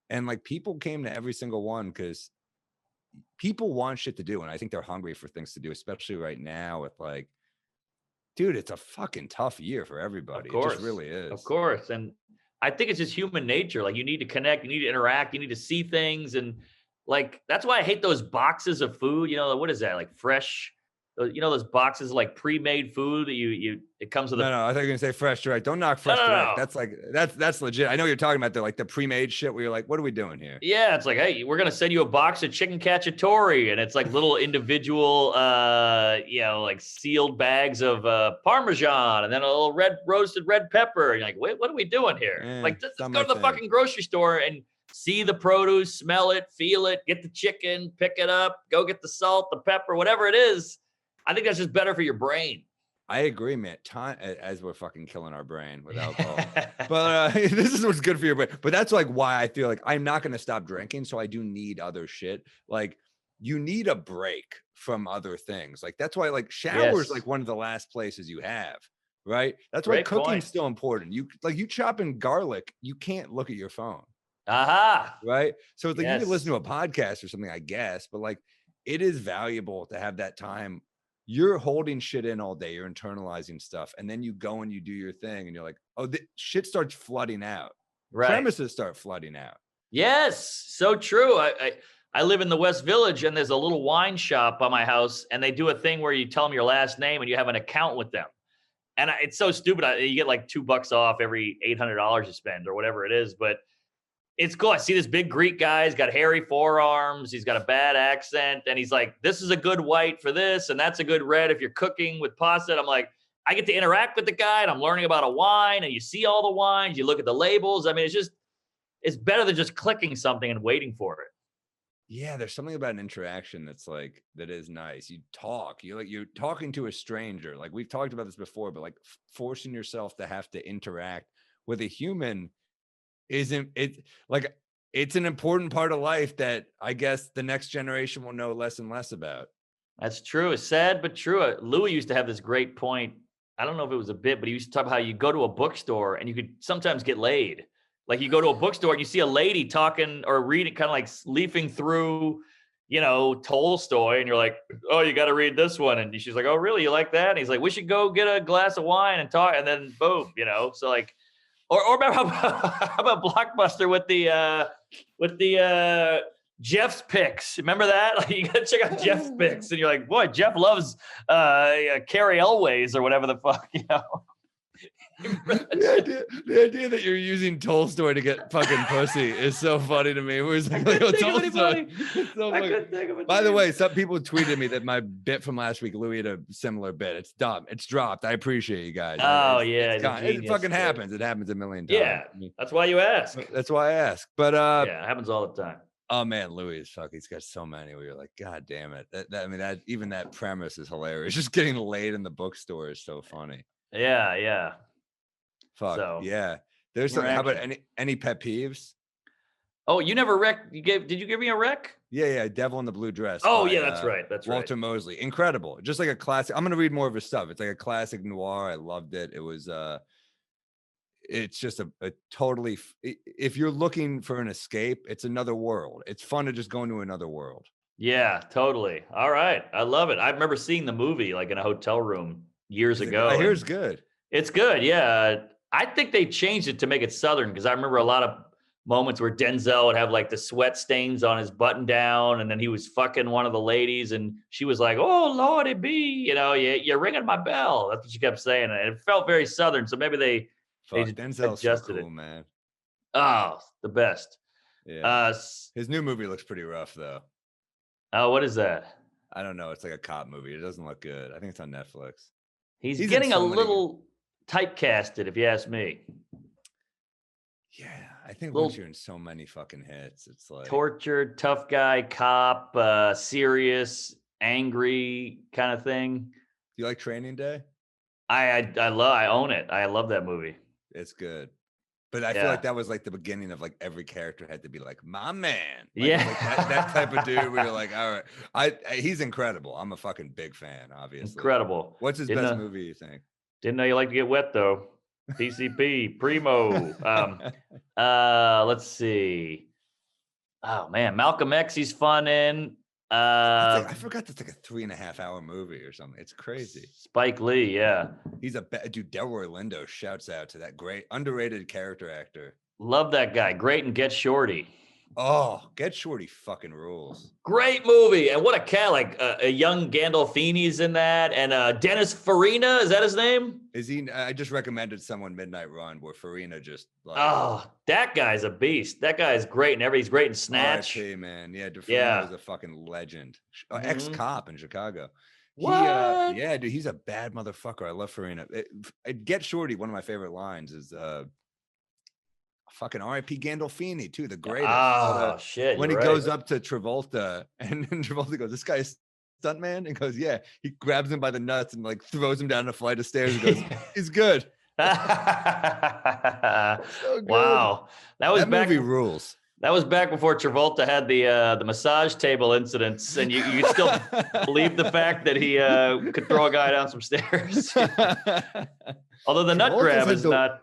and people came to every single one because people want shit to do, and I think they're hungry for things to do, especially right now with dude, it's a fucking tough year for everybody. Of course. It just really is. Of course. And I think it's just human nature. You need to connect, you need to interact, you need to see things, and that's why I hate those boxes of food. What is that? Fresh. Those boxes pre-made food that it comes with. No, I thought you were gonna say Fresh Direct. Don't knock Fresh Direct. No. That's legit. I know you're talking about the pre-made shit where you're like, what are we doing here? Yeah, it's hey, we're gonna send you a box of chicken cacciatore, and it's little individual, sealed bags of Parmesan, and then a little roasted red pepper. And you're like, wait, what are we doing here? Let's go to the fucking grocery store and see the produce, smell it, feel it, get the chicken, pick it up, go get the salt, the pepper, whatever it is. I think that's just better for your brain. I agree, man. Time, as we're fucking killing our brain with alcohol. But this is what's good for your brain. But that's why I feel I'm not going to stop drinking. So I do need other shit. You need a break from other things. That's why showers, one of the last places you have, right? That's why cooking's still important. You chopping garlic, you can't look at your phone. Aha. Right. So it's you can listen to a podcast or something, I guess, but it is valuable to have that time. You're holding shit in all day. You're internalizing stuff. And then you go and you do your thing and you're like, oh, the shit starts flooding out. Right. Premises start flooding out. Yes. So true. I live in the West Village, and there's a little wine shop by my house, and they do a thing where you tell them your last name and you have an account with them. And it's so stupid. You get $2 off every $800 you spend or whatever it is. But it's cool. I see this big Greek guy. He's got hairy forearms. He's got a bad accent. And he's like, this is a good white for this, and that's a good red if you're cooking with pasta. And I'm like, I get to interact with the guy, and I'm learning about a wine, and you see all the wines. You look at the labels. I mean, it's better than just clicking something and waiting for it. Yeah, there's something about an interaction that's that is nice. You talk. You're talking to a stranger. We've talked about this before, but forcing yourself to have to interact with a human isn't it it's an important part of life that I guess the next generation will know less and less about. That's true. It's sad but true. Louis used to have this great point. I don't know if it was a bit, but he used to talk about how you go to a bookstore and you could sometimes get laid. You go to a bookstore and you see a lady talking or reading, kind of leafing through Tolstoy, and you're like, oh, you got to read this one. And she's like, oh, really? You like that? And he's like, we should go get a glass of wine and talk. And then boom, so like, or how about Blockbuster with the Jeff's picks? Remember that? Like, you got to check out Jeff's picks, and you're like, boy, Jeff loves Carrie Elways or whatever the fuck, the idea that you're using Tolstoy to get fucking pussy is so funny to me. Where's like, Tolstoy? So by the way, some people tweeted me that my bit from last week, Louis had a similar bit. It's dumb. It's dropped. I appreciate you guys. Oh, it fucking happens. It happens a million times. Yeah, that's why you ask. That's why I ask. But yeah, it happens all the time. Oh man, Louis is fuck. He's got so many where you're like, God damn it. That even that premise is hilarious. Just getting laid in the bookstore is so funny. Yeah. Fuck yeah. There's something. How about any pet peeves? Oh, you never wrecked. Did you give me a rec? Yeah. Devil in the Blue Dress. Oh, yeah, that's right. That's Walter Mosley. Incredible. Just like a classic. I'm gonna read more of his stuff. It's like a classic noir. I loved it. It was it's just a totally, if you're looking for an escape, it's another world. It's fun to just go into another world. Yeah, totally. All right. I love it. I remember seeing the movie like in a hotel room years ago. I hear it's good. It's good. Yeah. I think they changed it to make it Southern, because I remember a lot of moments where Denzel would have like the sweat stains on his button down, and then he was fucking one of the ladies, and she was like, oh, Lordy B, you're ringing my bell. That's what she kept saying. And it felt very Southern. So maybe they Denzel's adjusted so cool, it. Man. Oh, the best. Yeah. His new movie looks pretty rough though. Oh, what is that? I don't know. It's like a cop movie. It doesn't look good. I think it's on Netflix. He's getting a little typecasted, if you ask me. Yeah, I think once you're in so many fucking hits, it's like tortured, tough guy, cop, serious, angry kind of thing. Do you like Training Day? I own it. I love that movie. It's good. But I feel like that was like the beginning of like every character had to be like, my man. Like, yeah. Like that type of dude where you're like, all right. He's incredible. I'm a fucking big fan, obviously. Incredible. What's his best movie, you think? Didn't know you like to get wet though. PCP, Primo. Let's see. Oh man, Malcolm X, he's fun in. I forgot that's like a 3.5 hour movie or something. It's crazy. Spike Lee, yeah. He's dude. Delroy Lindo shouts out to that great underrated character actor. Love that guy. Great in Get Shorty. Oh, Get Shorty fucking rules. Great movie. And what a cat, like a young Gandolfini's in that. And Dennis Farina, is that his name? Is he? I just recommended someone Midnight Run where Farina just like. Oh, that guy's a beast. That guy is great. And he's great in Snatch. RIP, man. Yeah, Farina is a fucking legend. Ex-cop in Chicago. What? Yeah, dude, he's a bad motherfucker. I love Farina. Get Shorty, one of my favorite lines is fucking R.I.P. Gandolfini too, the greatest. Oh shit! When he goes up to Travolta, and Travolta goes, "This guy's stuntman," and goes, "Yeah." He grabs him by the nuts and like throws him down a flight of stairs and goes, "He's good." So good. Wow, that movie rules. That was back before Travolta had the massage table incidents, and you still believe the fact that he could throw a guy down some stairs. Although the nut grab is not.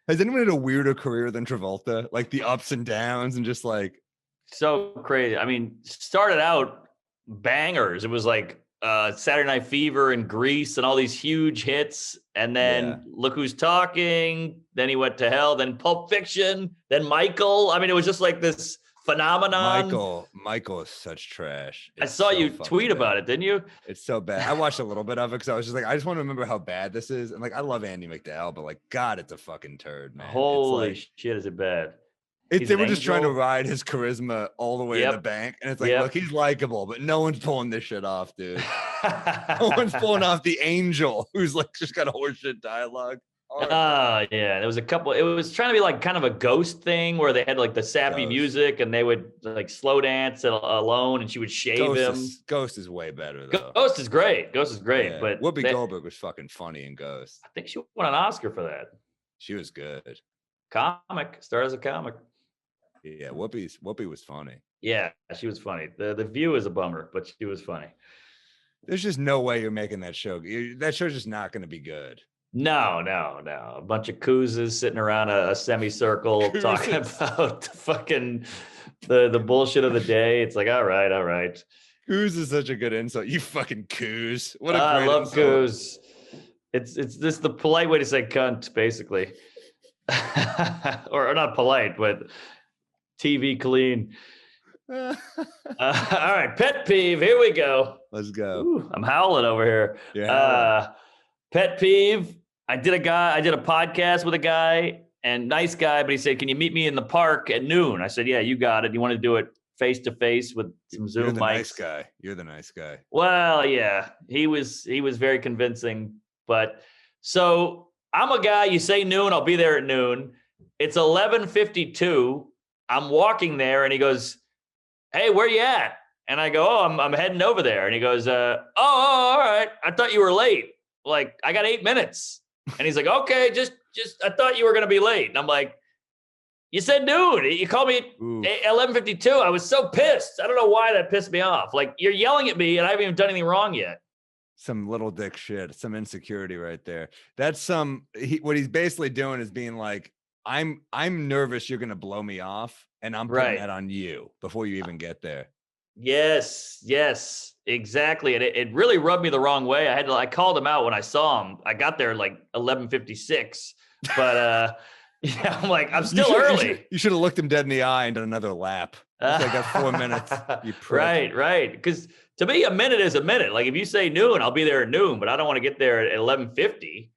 Has anyone had a weirder career than Travolta? Like the ups and downs and just like. So crazy. I mean, started out bangers. It was like Saturday Night Fever and Grease and all these huge hits. And then Look Who's Talking. Then he went to hell. Then Pulp Fiction. Then Michael. I mean, it was just like this phenomenon. Michael is such trash. I saw you tweet about it, didn't you? It's so bad. I watched a little bit of it because I was just like, I just want to remember how bad this is. And like, I love Andy McDowell, but like, God, it's a fucking turd, man. Holy shit, is it bad? They were just trying to ride his charisma all the way to the bank. And it's like, look, he's likable, but no one's pulling this shit off, dude. No one's pulling off the angel who's like just got a horseshit dialogue. Yeah, there was a couple. It was trying to be like kind of a Ghost thing where they had like the sappy music and they would like slow dance alone, and she would shave him. Ghost is way better though. Ghost is great. Yeah. But Whoopi Goldberg was fucking funny in Ghost. I think she won an Oscar for that. She was good. Started as a comic. Yeah, Whoopi was funny. Yeah, she was funny. The View is a bummer, but she was funny. There's just no way you're making that show. That show's just not going to be good. No. A bunch of koozes sitting around a semicircle talking about fucking the bullshit of the day. It's like, all right. Coos is such a good insult. You fucking coos. What a I great love insult. coos. It's this the polite way to say cunt, basically. or not polite, but TV clean. All right, pet peeve. Here we go. Let's go. Ooh, I'm howling over here. Yeah. Pet peeve. I did a podcast with a guy, and nice guy, but he said, "Can you meet me in the park at noon?" I said, "Yeah, you got it. You want to do it face to face with some Zoom You're the mics?" nice guy. You're the nice guy. Well, yeah, he was very convincing, but so I'm a guy. You say noon, I'll be there at noon. It's 11:52. I'm walking there, and he goes, "Hey, where you at?" And I go, "Oh, I'm heading over there." And he goes, "Oh, all right. I thought you were late. Like, I got 8 minutes." And he's like, "Okay, just I thought you were gonna be late." And I'm like, "You said noon. You called me at 11:52. I was so pissed. I don't know why that pissed me off. Like, you're yelling at me, and I haven't even done anything wrong yet." Some little dick shit, some insecurity right there. That's what he's basically doing is being like, I'm nervous you're gonna blow me off, and I'm putting that on you before you even get there. Yes, exactly. And it really rubbed me the wrong way. I called him out when I saw him. I got there like 11:56, but yeah, I'm like, I'm still early. You should have looked him dead in the eye and done another lap. I got 4 minutes. You prick. Right. Because to me, a minute is a minute. Like, if you say noon, I'll be there at noon, but I don't want to get there at 11:50.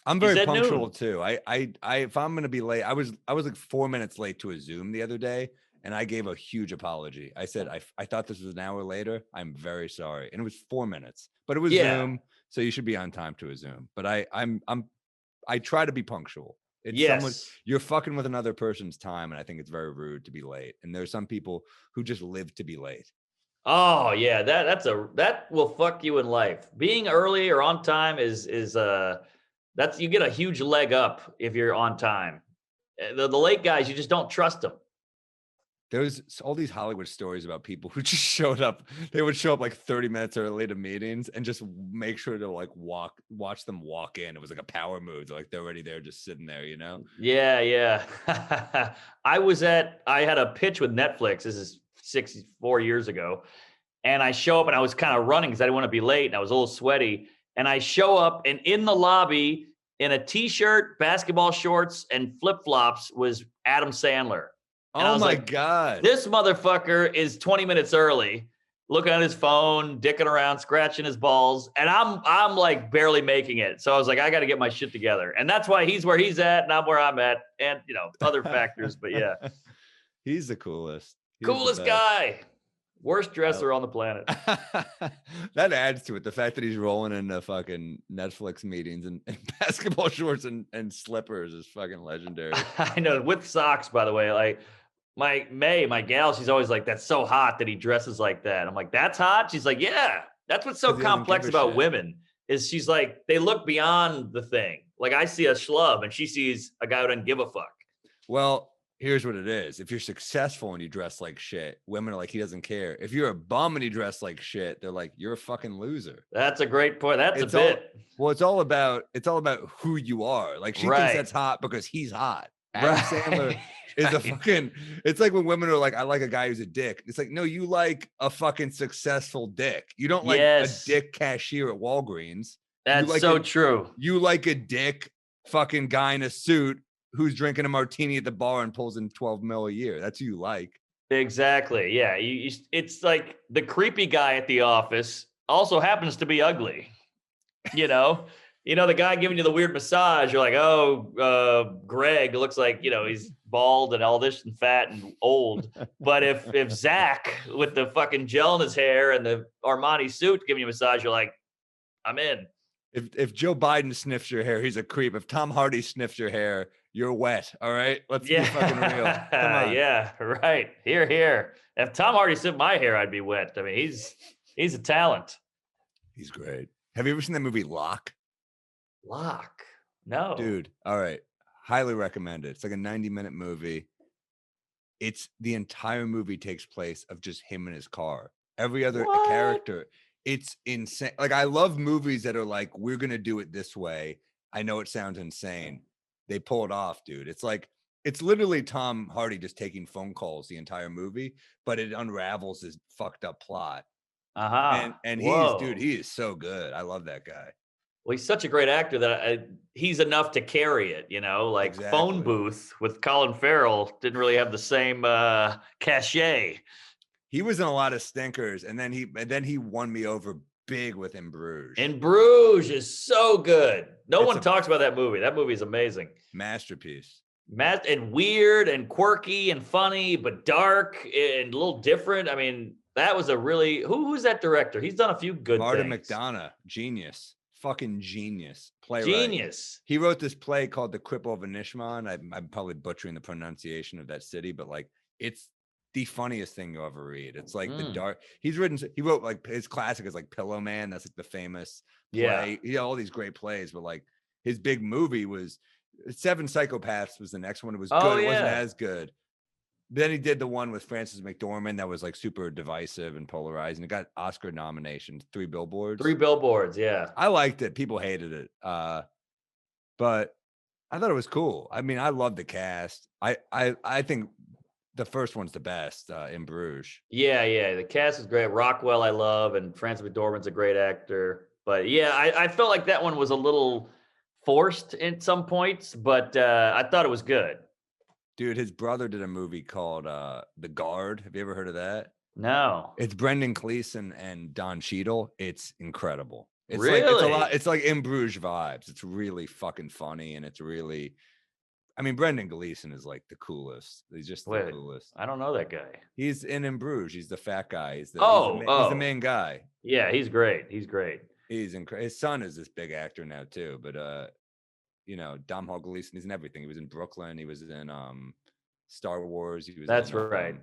I'm very punctual too. If I'm gonna be late, I was like 4 minutes late to a Zoom the other day. And I gave a huge apology. I said, I thought this was an hour later. I'm very sorry. And it was 4 minutes, but it was Zoom. So you should be on time to a Zoom. But I try to be punctual. You're fucking with another person's time. And I think it's very rude to be late. And there's some people who just live to be late. Oh yeah. That will fuck you in life. Being early or on time is you get a huge leg up if you're on time. The late guys, you just don't trust them. There's all these Hollywood stories about people who just showed up. They would show up like 30 minutes early to meetings and just make sure to like watch them walk in. It was like a power move. Like they're already there, just sitting there, you know? Yeah. I had a pitch with Netflix. This is 4 years ago. And I show up and I was kind of running because I didn't want to be late. And I was a little sweaty. And I show up and in the lobby in a t-shirt, basketball shorts, and flip-flops was Adam Sandler. And oh my God. This motherfucker is 20 minutes early, looking at his phone, dicking around, scratching his balls. And I'm like barely making it. So I was like, I got to get my shit together. And that's why he's where he's at and I'm where I'm at. And, other factors. But yeah. He's the coolest. Coolest guy. Worst dresser on the planet. That adds to it. The fact that he's rolling into fucking Netflix meetings and basketball shorts and slippers is fucking legendary. I know. With socks, by the way. Like, my gal, she's always like, "That's so hot that he dresses like that." I'm like, "That's hot?" She's like, "Yeah." That's what's so complex about women is she's like, they look beyond the thing. Like, I see a schlub and she sees a guy who doesn't give a fuck. Well, here's what it is. If you're successful and you dress like shit, women are like, he doesn't care. If you're a bum and you dress like shit, they're like, you're a fucking loser. That's a great point. That's it's a bit. It's all about who you are. Like, she thinks that's hot because he's hot. Adam Sandler is a fucking, it's like when women are like, I like a guy who's a dick. It's like, no, you like a fucking successful dick. You don't like a dick cashier at Walgreens. That's like so true. You like a dick fucking guy in a suit who's drinking a martini at the bar and pulls in 12 mil a year. That's who you like. Exactly. Yeah. It's like the creepy guy at the office also happens to be ugly. The guy giving you the weird massage, you're like, oh, Greg looks like, he's bald and all this and fat and old. But if Zach with the fucking gel in his hair and the Armani suit giving you a massage, you're like, I'm in. If Joe Biden sniffs your hair, he's a creep. If Tom Hardy sniffs your hair, you're wet. All right. Let's be fucking real. Come on. Yeah. Right. Here. If Tom Hardy sniffed my hair, I'd be wet. I mean, he's a talent. He's great. Have you ever seen that movie Lock? Lock? No. Dude. All right. Highly recommend it. It's like a 90-minute movie. It's the entire movie takes place of just him in his car. Every other character. It's insane. Like, I love movies that are like, we're going to do it this way. I know it sounds insane. They pull it off, dude. It's literally Tom Hardy just taking phone calls the entire movie, but it unravels this fucked up plot. And he is so good. I love that guy. Well, he's such a great actor that he's enough to carry it, like Phone Booth with Colin Farrell didn't really have the same cachet. He was in a lot of stinkers, and then he won me over big with In Bruges. In Bruges is so good. No one talks about that movie. That movie is amazing. Masterpiece. And weird and quirky and funny, but dark and a little different. I mean, that was a really who's that director? He's done a few good Martin things. McDonagh, genius. Fucking genius. Playwright. Genius. He wrote this play called The Cripple of Inishmaan. I'm probably butchering the pronunciation of that city, but like it's the funniest thing you'll ever read. It's like the dark. He wrote like his classic is like Pillow Man. That's like the famous play. He had all these great plays, but like his big movie was Seven Psychopaths was the next one. It was good. It wasn't as good. Then he did the one with Frances McDormand that was like super divisive and polarizing. It got Oscar nominations, 3 Billboards. 3 Billboards, yeah. I liked it. People hated it. But I thought it was cool. I mean, I love the cast. I think the first one's the best in Bruges. Yeah. The cast is great. Rockwell I love, and Frances McDormand's a great actor. But yeah, I felt like that one was a little forced in some points, but I thought it was good. Dude, his brother did a movie called The Guard. Have you ever heard of that? No. It's Brendan Gleeson and Don Cheadle. It's incredible. It's really? It's like In Bruges vibes. It's really fucking funny, and it's really, I mean, Brendan Gleeson is like the coolest. He's just the coolest. I don't know that guy. He's in Bruges. He's the fat guy. He's the main guy. Yeah, he's great. He's incredible. His son is this big actor now too, but Domhnall Gleeson, he's in everything. He was in Brooklyn. He was in Star Wars. He was. That's right.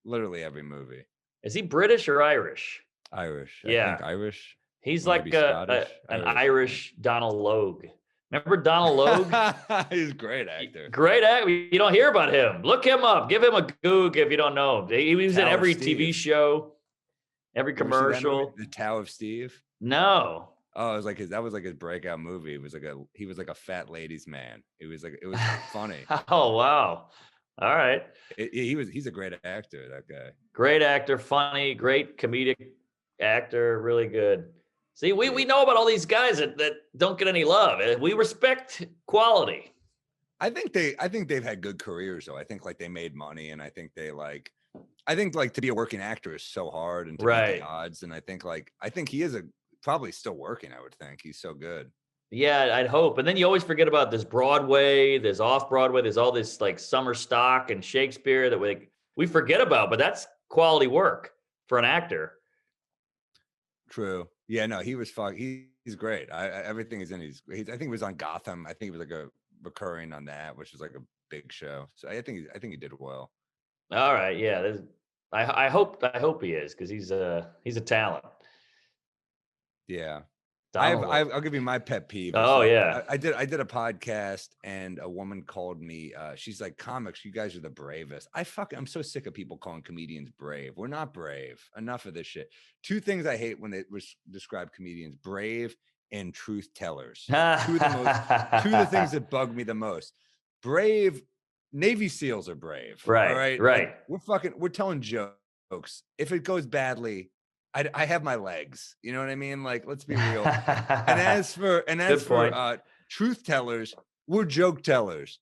Literally every movie. Is he British or Irish? Irish. Yeah, I think Irish. He's like an Irish Donald Logue. Remember Donald Logue? He's a great actor. Great actor. You don't hear about him. Look him up. Give him a goog if you don't know him. He was in every TV show, every commercial. The Tower of Steve? No. Oh, it was that was like his breakout movie. He was like a fat ladies man. It was funny. Oh wow. All right. He's a great actor, that guy. Great actor, funny, great comedic actor, really good. See, we know about all these guys that don't get any love. We respect quality. I think they've had good careers though. I think like they made money, and I think to be a working actor is so hard and to beat the odds. And I think he is probably still working. I would think he's so good. Yeah, I'd hope. And then you always forget about this Broadway, there's off Broadway, there's all this like summer stock and Shakespeare that we forget about, but that's quality work for an actor. True. Yeah, no, he was he's great. Everything is in I think he was on Gotham. I think he was like a recurring on that, which is like a big show. So I think he did well. All right. Yeah. I hope he is, because he's a talent. Yeah. I'll give you my pet peeve. Oh yeah. I did a podcast, and a woman called me. She's like, "Comics, you guys are the bravest." I'm so sick of people calling comedians brave. We're not brave. Enough of this shit. 2 things I hate when they describe comedians: brave and truth tellers. Two of the things that bug me the most. Brave. Navy SEALs are brave. Right. All right. Right. Like, we're telling jokes. If it goes badly, I have my legs. You know what I mean? Like, let's be real. And as for truth tellers, we're joke tellers.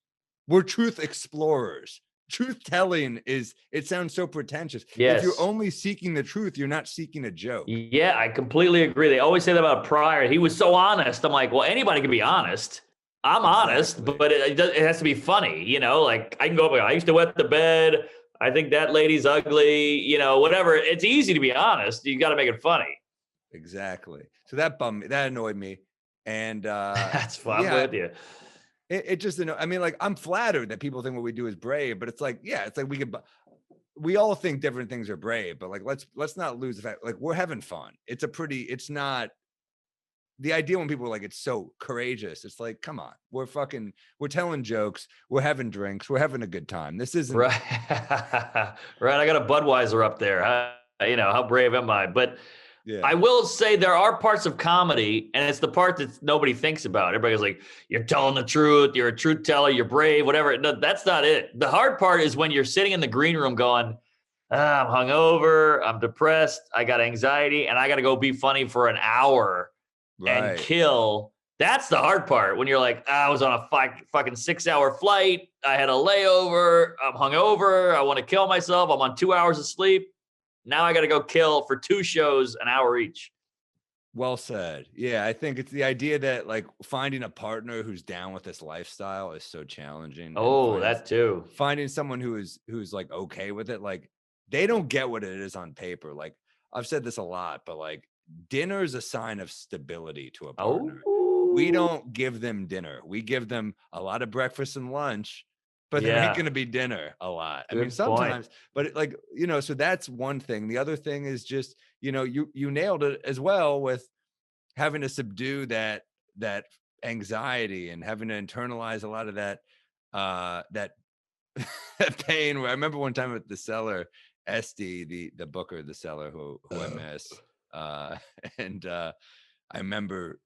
We're truth explorers. Truth telling it sounds so pretentious. Yes. If you're only seeking the truth, you're not seeking a joke. Yeah, I completely agree. They always say that about Pryor. He was so honest. I'm like, well, anybody can be honest. I'm honest, but it has to be funny. Like I can go up. I used to wet the bed. I think that lady's ugly, whatever. It's easy to be honest. You got to make it funny. Exactly. So that bummed me. That annoyed me. And that's fun. Yeah, I'm with you. It just, I mean, like, I'm flattered that people think what we do is brave, but it's like, we all think different things are brave, but like, let's not lose the fact, like, we're having fun. It's not the idea when people are like, it's so courageous. It's like, come on, we're telling jokes. We're having drinks. We're having a good time. This isn't right. Right. I got a Budweiser up there. How brave am I? But Yeah. I will say there are parts of comedy, and it's the part that nobody thinks about. Everybody's like, you're telling the truth, you're a truth teller, you're brave, whatever. No, that's not it. The hard part is when you're sitting in the green room going, I'm hungover, I'm depressed, I got anxiety, and I got to go be funny for an hour and kill. That's the hard part when you're like, I was on a fucking 6-hour flight. I had a layover. I'm hungover. I want to kill myself. I'm on 2 hours of sleep. Now I got to go kill for 2 shows, an hour each. Well said. Yeah, I think it's the idea that like finding a partner who's down with this lifestyle is so challenging. Oh, that too. Finding someone who's like okay with it, like they don't get what it is on paper. Like I've said this a lot, but like dinner is a sign of stability to a partner. We don't give them dinner. We give them a lot of breakfast and lunch, but there ain't going to be dinner a lot. I mean, sometimes, but like, you know, so that's one thing. The other thing is just, you know, you nailed it as well with having to subdue that anxiety and having to internalize a lot of that pain. Where I remember one time at the Cellar, Esty, the booker, the Cellar, who I miss, and I remember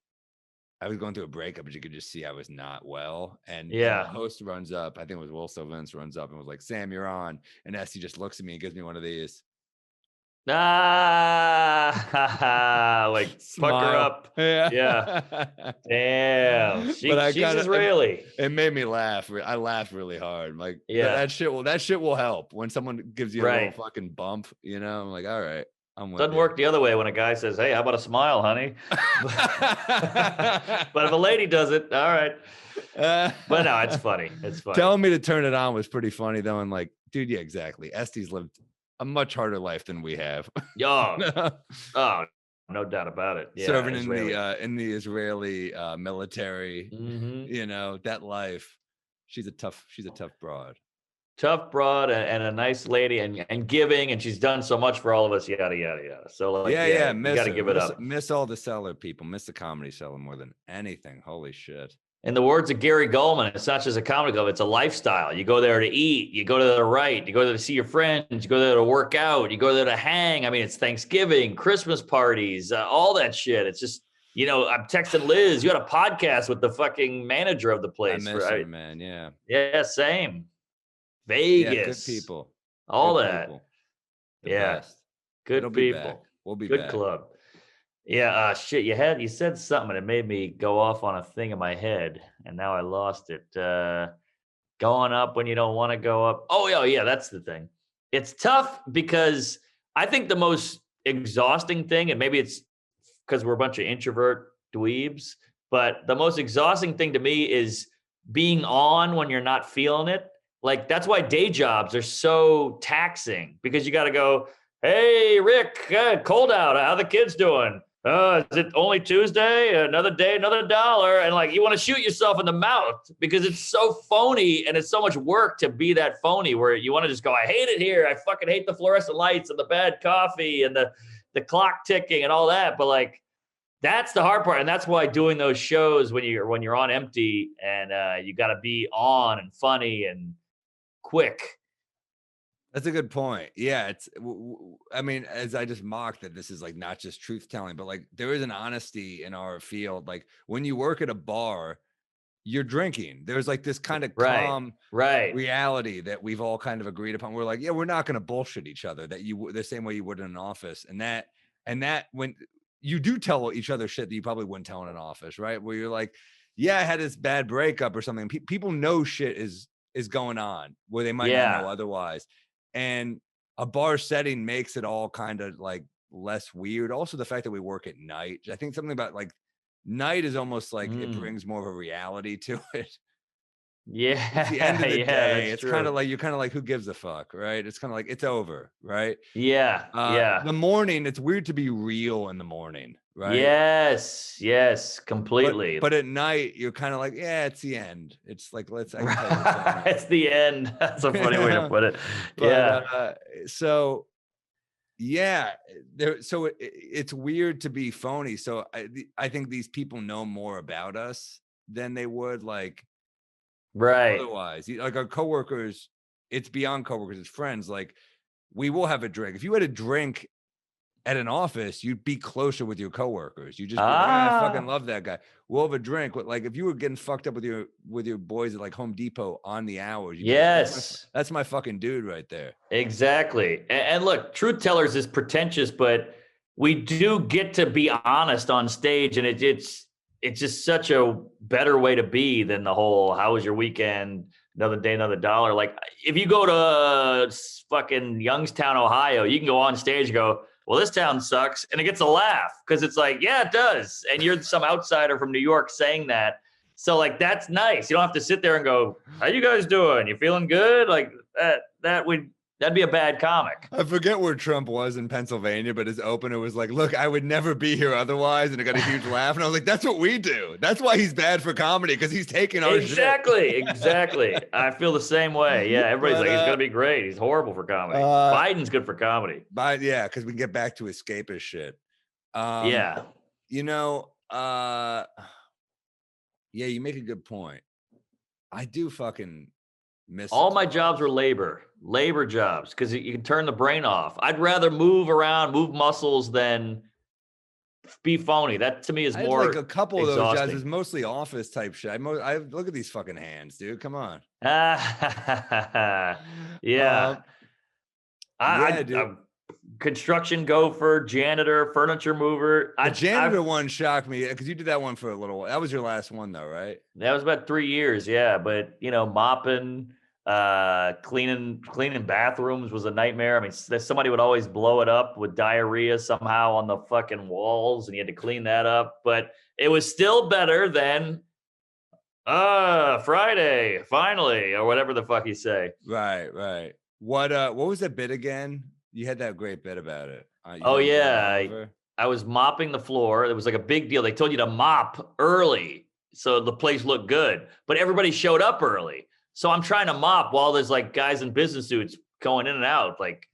I was going through a breakup, but you could just see I was not well. And the host runs up, I think it was Will Sylvans, runs up and was like, Sam, you're on. And Esty just looks at me and gives me one of these. Like pucker up. Yeah. Damn. She's Israeli. It made me laugh. I laughed really hard. Like, that shit will help when someone gives you a little fucking bump, you know? I'm like, all right. Doesn't work the other way when a guy says, hey, how about a smile, honey? But if a lady does it, all right. But no, it's funny. It's funny. Telling me to turn it on was pretty funny, though. And like, dude, yeah, exactly. Esty's lived a much harder life than we have. Oh, no doubt about it. Yeah, serving in the Israeli military, you know, that life. She's a tough broad. Tough broad and a nice lady and giving, and she's done so much for all of us, yada yada yada. So like, you got to give it up. Miss all the Cellar people. Miss the Comedy Cellar more than anything. Holy shit. In the words of Gary Goldman, it's not just a comedy club, it's a lifestyle. You go there to eat, you go there to write, you go there to see your friends, you go there to work out, you go there to hang. I mean, it's Thanksgiving, Christmas parties, all that shit. It's just, you know, I'm texting Liz. You had a podcast with the fucking manager of the place. I miss her, man. Yeah. Yeah, same. Vegas. Yeah, good people. All good that. People. Best. Good It'll people. Be back. We'll be good back. Club. Yeah, shit. You said something and it made me go off on a thing in my head, and now I lost it. Going up when you don't want to go up. Oh yeah, that's the thing. It's tough because I think the most exhausting thing, and maybe it's because we're a bunch of introvert dweebs, but the most exhausting thing to me is being on when you're not feeling it. Like, that's why day jobs are so taxing, because you got to go, hey, Rick, cold out. How the kids doing? Is it only Tuesday? Another day, another $1. And like, you want to shoot yourself in the mouth because it's so phony and it's so much work to be that phony, where you want to just go, I hate it here. I fucking hate the fluorescent lights and the bad coffee and the clock ticking and all that. But like, that's the hard part. And that's why doing those shows when you're on empty and you got to be on and funny and quick. That's a good point. Yeah, it's. I mean, as I just mocked that this is like not just truth telling, but like there is an honesty in our field. Like when you work at a bar, you're drinking. There's like this kind of calm reality that we've all kind of agreed upon. We're like, yeah, we're not going to bullshit each other the same way you would in an office. And that when you do tell each other shit that you probably wouldn't tell in an office, right? Where you're like, yeah, I had this bad breakup or something. People know shit is going on where they might not know otherwise. And a bar setting makes it all kind of like less weird. Also, the fact that we work at night, I think something about like night is almost like it brings more of a reality to it. Yeah. At the end of the day, it's kind of like, you're kind of like, who gives a fuck, right? It's kind of like, it's over, right? Yeah. The morning, it's weird to be real in the morning, right? Yes, completely. But at night, you're kind of like, yeah, it's the end. It's like, it's the end. That's a funny way to put it. So yeah, it's weird to be phony. So I think these people know more about us than they would like otherwise. Like our coworkers, it's beyond coworkers, it's friends. Like we will have a drink. If you had a drink at an office, you'd be closer with your coworkers. You just be like, I fucking love that guy. We'll have a drink. But like if you were getting fucked up with your boys at like Home Depot on the hours, you'd be like, that's my fucking dude right there. Exactly. And look, Truth Tellers is pretentious, but we do get to be honest on stage, and it's just such a better way to be than the whole "how was your weekend? Another day, another dollar." Like if you go to fucking Youngstown, Ohio, you can go on stage and go, "Well, this town sucks," and it gets a laugh because it's like, yeah, it does. And you're some outsider from New York saying that. So like that's nice. You don't have to sit there and go, "How you guys doing? You feeling good?" Like that'd be a bad comic. I forget where Trump was in Pennsylvania, but his opener was like, "Look, I would never be here otherwise," and it got a huge laugh. And I was like, "That's what we do. That's why he's bad for comedy, because he's taking our shit." Exactly. I feel the same way. Yeah, everybody's like, "He's gonna be great. He's horrible for comedy." Biden's good for comedy. Yeah, because we can get back to escapist shit. Yeah. You know, yeah, you make a good point. I do fucking miss all my jobs were labor jobs, because you can turn the brain off. I'd rather move around, move muscles than be phony. That to me is more like a couple exhausting. of those jobs is mostly office type shit. I look at these fucking hands, dude. Come on. Yeah. Dude. Construction gopher, janitor, furniture mover. The janitor one shocked me because you did that one for a little while. That was your last one though, right? That was about 3 years, yeah. But mopping, cleaning bathrooms was a nightmare. I mean, somebody would always blow it up with diarrhea somehow on the fucking walls, and you had to clean that up. But it was still better than Friday, finally, or whatever the fuck you say. Right. What was that bit again? You had that great bit about it. I was mopping the floor. It was like a big deal. They told you to mop early so the place looked good, but everybody showed up early. So I'm trying to mop while there's like guys in business suits going in and out, like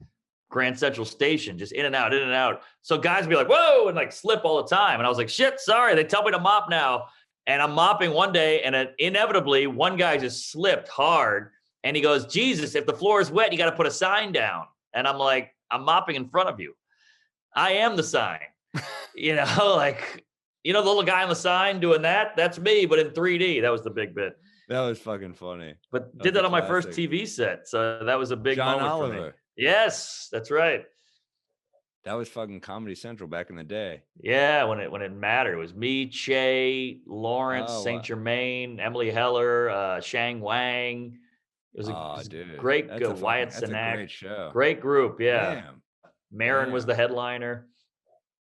Grand Central Station, just in and out. So guys would be like, whoa, and like slip all the time. And I was like, shit, sorry. They tell me to mop now. And I'm mopping one day, and inevitably one guy just slipped hard. And he goes, Jesus, if the floor is wet, you got to put a sign down. And I'm like, I'm mopping in front of you. I am the sign. Like, the little guy on the sign doing that? That's me, but in 3D. That was the big bit. That was fucking funny. But did that on my first TV set. So that was a big moment for me. Yes, that's right. That was fucking Comedy Central back in the day. Yeah, when it mattered. It was me, Che, Lawrence, St. Germain, Emily Heller, Shang Wang. It was a great, good Wyatt Cenac. That's a great show. Great group, yeah. Damn. Marin was the headliner.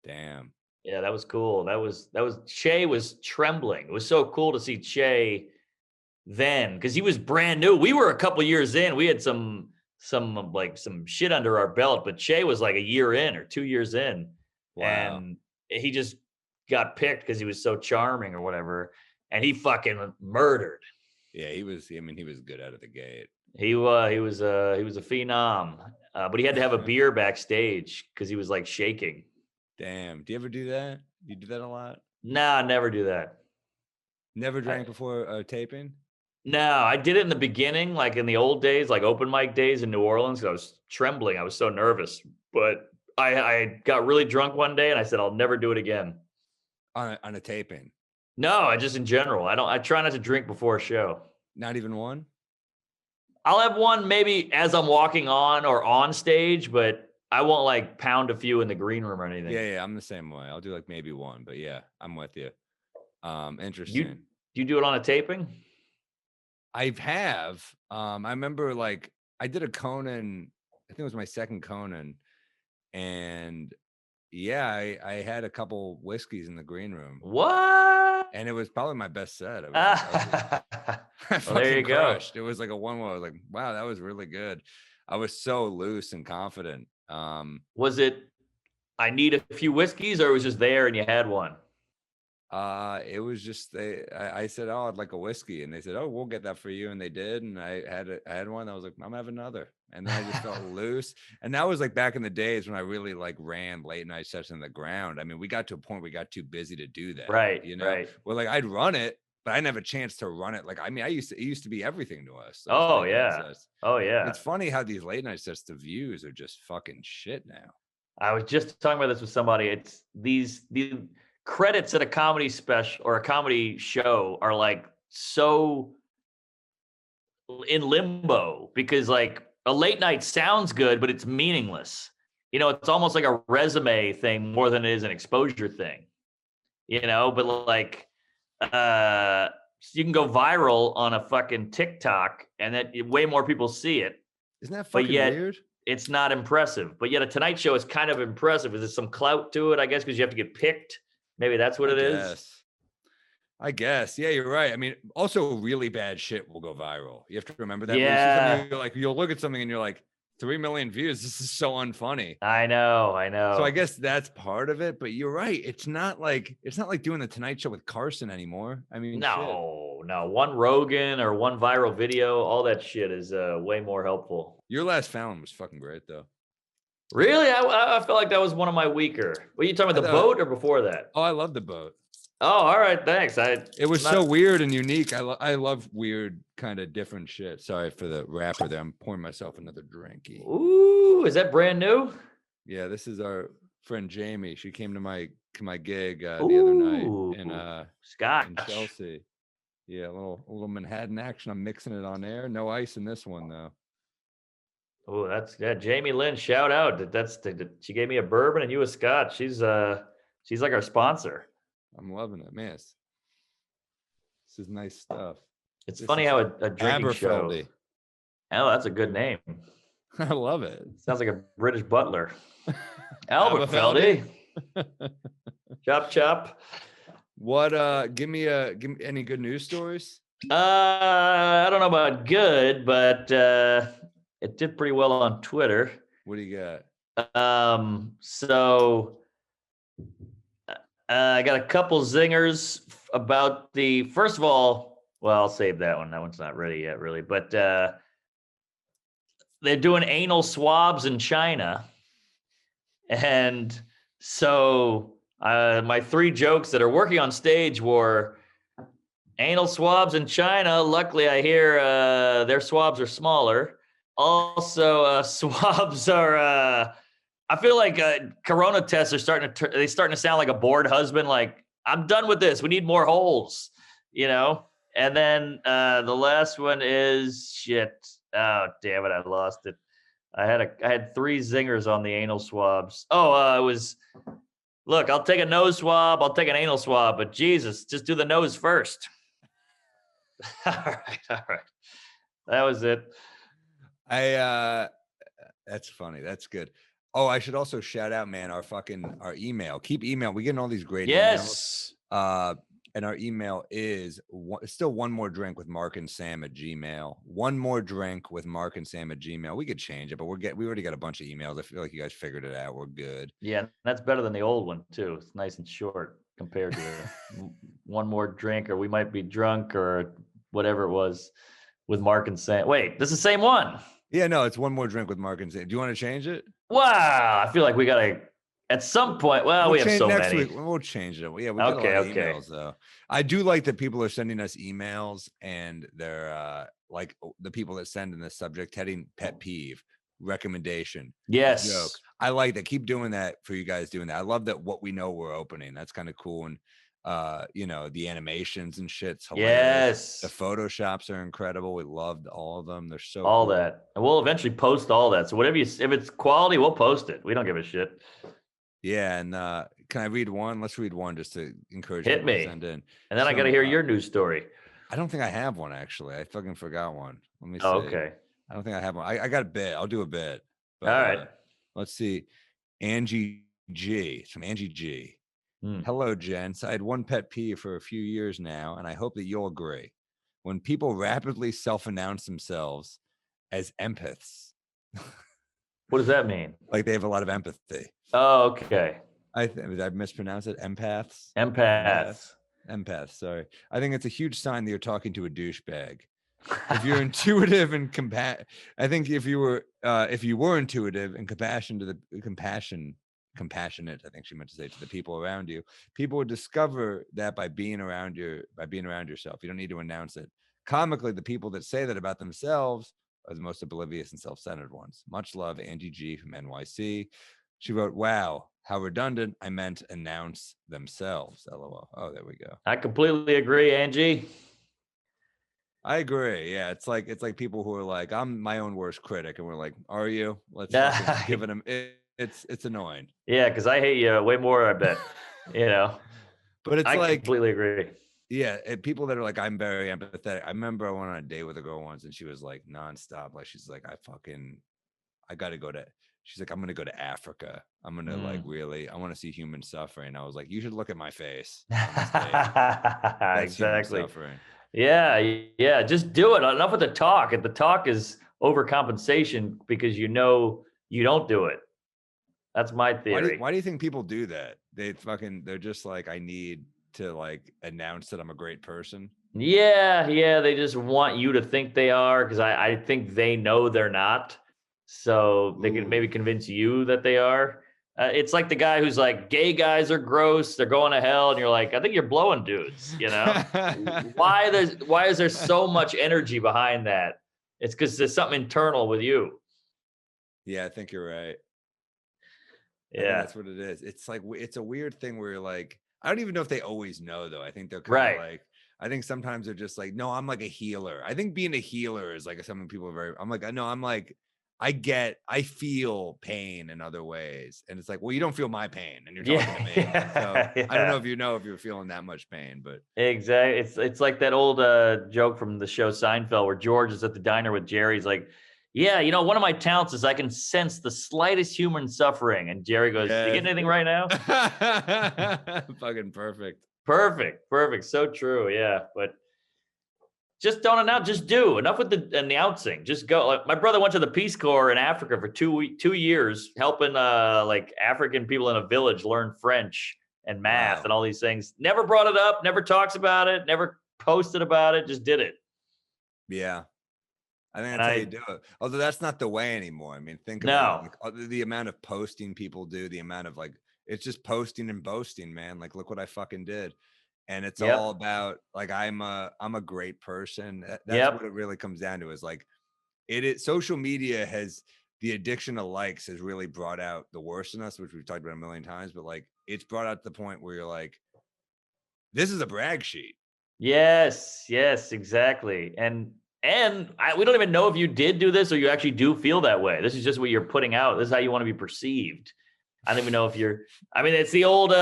Damn. Yeah, that was cool. That was Che was trembling. It was so cool to see Che then, because he was brand new. We were a couple years in. We had some shit under our belt, but Che was like a year in or 2 years in. Wow. And he just got picked because he was so charming or whatever. And he fucking murdered. Yeah, he was good out of the gate. He was a phenom, but he had to have a beer backstage because he was like shaking. Damn. Do you ever do that? You do that a lot? Nah, never do that. Never drank before taping? No, I did it in the beginning, like in the old days, like open mic days in New Orleans. I was trembling. I was so nervous, but I got really drunk one day and I said, I'll never do it again. On a taping? No, I just in general. I try not to drink before a show. Not even one? I'll have one maybe as I'm walking on or on stage, but I won't like pound a few in the green room or anything. Yeah, I'm the same way. I'll do like maybe one, but yeah, I'm with you. Interesting. You do it on a taping? I have. I remember like I did a Conan, I think it was my second Conan, and yeah, I had a couple whiskeys in the green room. What? And it was probably my best set. Well, there you crushed. Go. It was like a one where I was like, wow, that was really good. I was so loose and confident. Was it I need a few whiskeys, or it was just there and you had one? It was just I said, oh, I'd like a whiskey, and they said, oh, we'll get that for you, and they did, and I had one. I was like, I'm gonna have another, and then I just felt loose. And that was like back in the days when I really like ran late night sessions on the ground. I mean, we got to a point we got too busy to do that, right? Right. Well, like I'd run it, but I didn't have a chance to run it. Like, I mean, it used to be everything to us. Oh yeah. It's funny how these late night sets, the views are just fucking shit now. I was just talking about this with somebody. It's the credits at a comedy special or a comedy show are like so in limbo because like a late night sounds good, but it's meaningless. You know, it's almost like a resume thing more than it is an exposure thing. You know, but like uh you can go viral on a fucking TikTok and that way more people see it, Isn't that but fucking yet weird? it's not impressive. But yet a Tonight Show is kind of impressive. Is there some clout to it? I guess because you have to get picked. Maybe that's what I it is. guess. I guess. Yeah, you're right. I mean, also really bad shit will go viral. You have to remember that. Where you see Yeah, something, you're like, you'll look at something and you're like, 3 million views. This is so unfunny. I know. So I I guess that's part of it. But you're right. It's not like doing the Tonight Show with Carson anymore. I mean, shit. No. One Rogan or one viral video, all that shit is way more helpful. Your last Fallon was fucking great though. Really? I felt like that was one of my weaker. Were you talking I about the thought, boat or before that? oh, I love the boat. Oh, all right. Thanks. It was so weird and unique. I love weird kind of different shit. Sorry for the rapper there. I'm pouring myself another drinky. Ooh, is that brand new? Yeah, this is our friend Jamie. She came to my gig the other night in Scotch. Chelsea. Yeah, a little Manhattan action. I'm mixing it on air. No ice in this one though. Oh, that's Jamie Lynn. Shout out. She gave me a bourbon and you a scotch. She's like our sponsor. I'm loving it, man. This is nice stuff. It's This funny is how a drinking show. Aberfeldy. Oh, that's a good name. I love it. Sounds like a British butler. Aberfeldy. Chop chop. What give me any good news stories? I don't know about good, but it did pretty well on Twitter. What do you got? So I got a couple zingers about the first of all. Well, I'll save that one. That one's not ready yet, really. But they're doing anal swabs in China, and so my three jokes that are working on stage were anal swabs in China. Luckily, I hear their swabs are smaller. Also, swabs are. I feel like corona tests are starting to sound like a bored husband. Like, I'm done with this. We need more holes, you know. And then the last one is shit. Oh damn it! I lost it. I had three zingers on the anal swabs. Oh, it was. Look, I'll take a nose swab. I'll take an anal swab, but Jesus, just do the nose first. all right. That was it. That's funny. That's good. Oh, I should also shout out, man, our email. Keep email. We getting all these great yes. emails. And our email is still one more drink with Mark and Sam at Gmail. One more drink with Mark and Sam at Gmail. We could change it, but we already got a bunch of emails. I feel like you guys figured it out. We're good. Yeah, that's better than the old one too. It's nice and short compared to one more drink, or we might be drunk, or whatever it was with Mark and Sam. Wait, this is the same one. Yeah, no, it's one more drink with Mark and Sam. Do you want to change it? Wow, I feel like we gotta at some point. Well, we have so next many. Week, we'll change it. Yeah, we got a lot of emails though. I do like that people are sending us emails and they're like the people that send in the subject heading pet peeve, recommendation, yes, joke. I like that. Keep doing that for you guys doing that. I love that what we know we're opening. That's kind of cool. And the animations and shit's hilarious. Yes. The photoshops are incredible. We loved all of them. They're so all cool. That. And we'll eventually post all that. So if it's quality, we'll post it. We don't give a shit. Yeah, and can I read one? Let's read one just to encourage Hit people me. to send in. And then I got to hear your news story. I don't think I have one actually. I fucking forgot one. Let me see. Okay. I don't think I have one. I got a bit. I'll do a bit. But, all right. Let's see. Angie G. It's from Angie G. Hello, gents. I had one pet peeve for a few years now, and I hope that you'll agree. When people rapidly self-announce themselves as empaths. What does that mean? Like they have a lot of empathy. Oh, okay. Did I mispronounce it? Empaths? Empaths, sorry. I think it's a huge sign that you're talking to a douchebag. If you're intuitive and I think if you were intuitive and compassionate, I think she meant to say, to the people around you, people would discover that by being around yourself. You don't need to announce it. Comically, the people that say that about themselves are the most oblivious and self-centered ones. Much love, Angie G from NYC. She wrote, "Wow, how redundant. I meant announce themselves." LOL. Oh, there we go. I completely agree, Angie. I agree. Yeah, it's like people who are like, "I'm my own worst critic," and we're like, "Are you?" Let's fucking give it a. It's annoying. Yeah, because I hate you way more. I bet. But it's I like, completely agree. yeah, people that are like, I'm very empathetic. I remember I went on a date with a girl once, and she was like nonstop. Like, she's like, I got to go to. She's like, I'm gonna go to Africa. I'm gonna like really. I want to see human suffering. I was like, you should look at my face on this date. That's human Exactly. suffering. Yeah, yeah. Just do it. Enough with the talk. And the talk is overcompensation because you don't do it. That's my theory. Why do you think people do that? They're just like, I need to like announce that I'm a great person. Yeah, yeah. They just want you to think they are because I think they know they're not. So they can maybe convince you that they are. It's like the guy who's like, gay guys are gross, they're going to hell, and you're like, I think you're blowing dudes. Why is there so much energy behind that? It's because there's something internal with you. Yeah, I think you're right. I think Yeah. that's what it is. It's like, it's a weird thing where you're like, I don't even know if they always know though. I think they're kind of Right. like, I think sometimes they're just like, no, I'm like a healer. I think being a healer is like something people are very, I'm like, no, I'm like, I feel pain in other ways. And it's like, well, you don't feel my pain and you're talking to me. So Yeah. I don't know if you're feeling that much pain, but Exactly. It's like that old joke from the show Seinfeld where George is at the diner with Jerry. He's like, yeah, one of my talents is I can sense the slightest human suffering. And Jerry goes, you getting anything right now? fucking perfect. Perfect. So true. Yeah. But just don't announce, just do. Enough with the announcing. Just go. Like, my brother went to the Peace Corps in Africa for 2 years, helping like African people in a village learn French and math and all these things. Never brought it up, never talks about it, never posted about it, just did it. Yeah. I think that's how you do it. Although that's not the way anymore. I mean, think about it. Like, the amount of posting people do, the amount of like, it's just posting and boasting, man. Like, look what I fucking did. And it's all about like, I'm a great person. That's what it really comes down to, is like, social media has, the addiction of likes has really brought out the worst in us, which we've talked about a million times, but like, it's brought out the point where you're like, this is a brag sheet. Yes, exactly. And we don't even know if you did do this or you actually do feel that way. This is just what you're putting out. This is how you want to be perceived. I don't even know if it's the old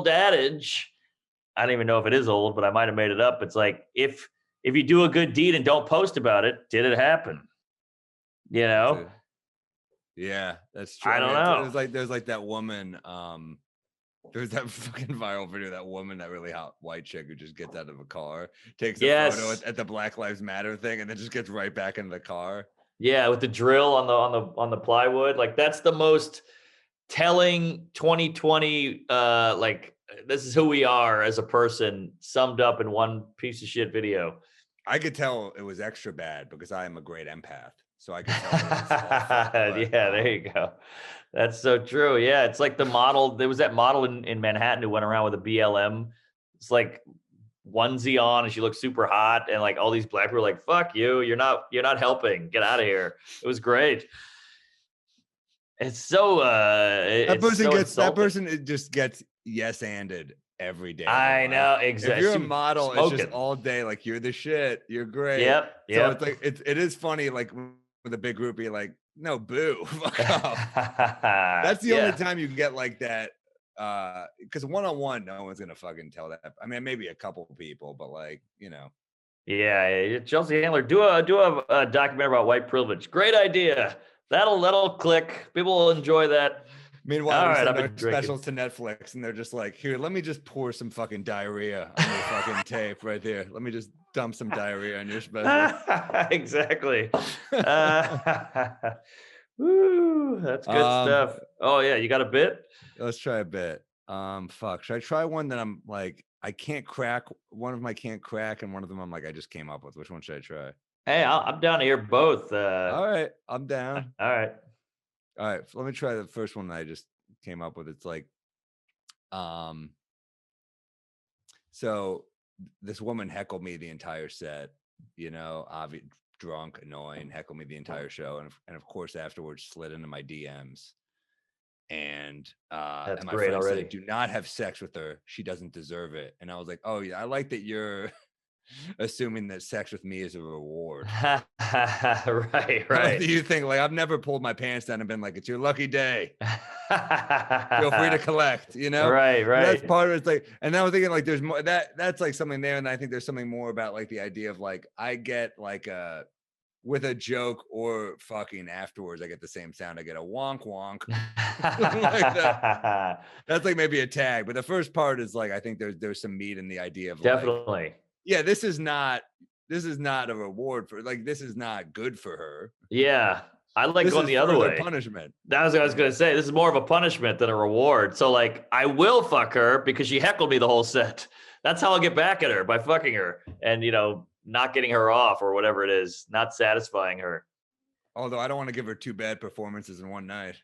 adage. I don't even know if it is old, but I might have made it up. It's like, if you do a good deed and don't post about it, did it happen? Yeah, that's true. I don't know. There's like that woman, there's that fucking viral video, that woman, that really hot white chick who just gets out of a car, takes a photo at the Black Lives Matter thing, and then just gets right back into the car. Yeah, with the drill on the plywood. Like, that's the most telling 2020 like, this is who we are as a person summed up in one piece of shit video. I could tell it was extra bad because I am a great empath. So I could tell. Yeah, there you go. That's so true. Yeah, it's like the model. There was that model in Manhattan who went around with a BLM. It's like onesie on, and she looked super hot, and like all these black people were like, "Fuck you! You're not helping. Get out of here." It was great. It's so that person just gets yes-anded every day. I know, exactly. If you're a model, it's just all day like, you're the shit, you're great. Yep. So it's like, it is funny, like with a big group, be like, no, boo, fuck off. That's the only time you can get like that. Because one-on-one, no one's gonna fucking tell that. I mean, maybe a couple people, but like, Yeah, Chelsea Handler, do a documentary about white privilege. Great idea. That'll click. People will enjoy that. Meanwhile, we send our specials to Netflix, and they're just like, here, let me just pour some fucking diarrhea on your fucking tape right there. Let me just dump some diarrhea on your special. Exactly. Woo, that's good stuff. Oh yeah, you got a bit? Let's try a bit. Fuck. Should I try one that I'm like, I can't crack? One of them I can't crack, and one of them I'm like, I just came up with. Which one should I try? Hey, I'm down to hear both. All right, I'm down. All right. Let me try the first one that I just came up with. It's like, so this woman heckled me the entire set, drunk, annoying, heckled me the entire show. And of course, afterwards slid into my DMs. and That's my great friend already. said, "Do not have sex with her. She doesn't deserve it." And I was like, "Oh yeah, I like that you're assuming that sex with me is a reward." Right, Like, right. do you think like I've never pulled my pants down and been like, "It's your lucky day. Feel free to collect," you know? Right, So that's right. part of it. It's like, and I was thinking like there's more that's like something there. And I think there's something more about like the idea of like I get like with a joke or fucking afterwards, I get the same sound. I get a wonk wonk. Like that. That's like maybe a tag. But the first part is like I think there's some meat in the idea of like, Definitely. yeah, this is not a reward for like this is not good for her. Yeah. I like This going is the other further way. punishment. That was what I was going to say. This is more of a punishment than a reward. So, like, I will fuck her because she heckled me the whole set. That's how I'll get back at her, by fucking her and, not getting her off or whatever it is, not satisfying her. Although I don't want to give her 2 bad performances in one night.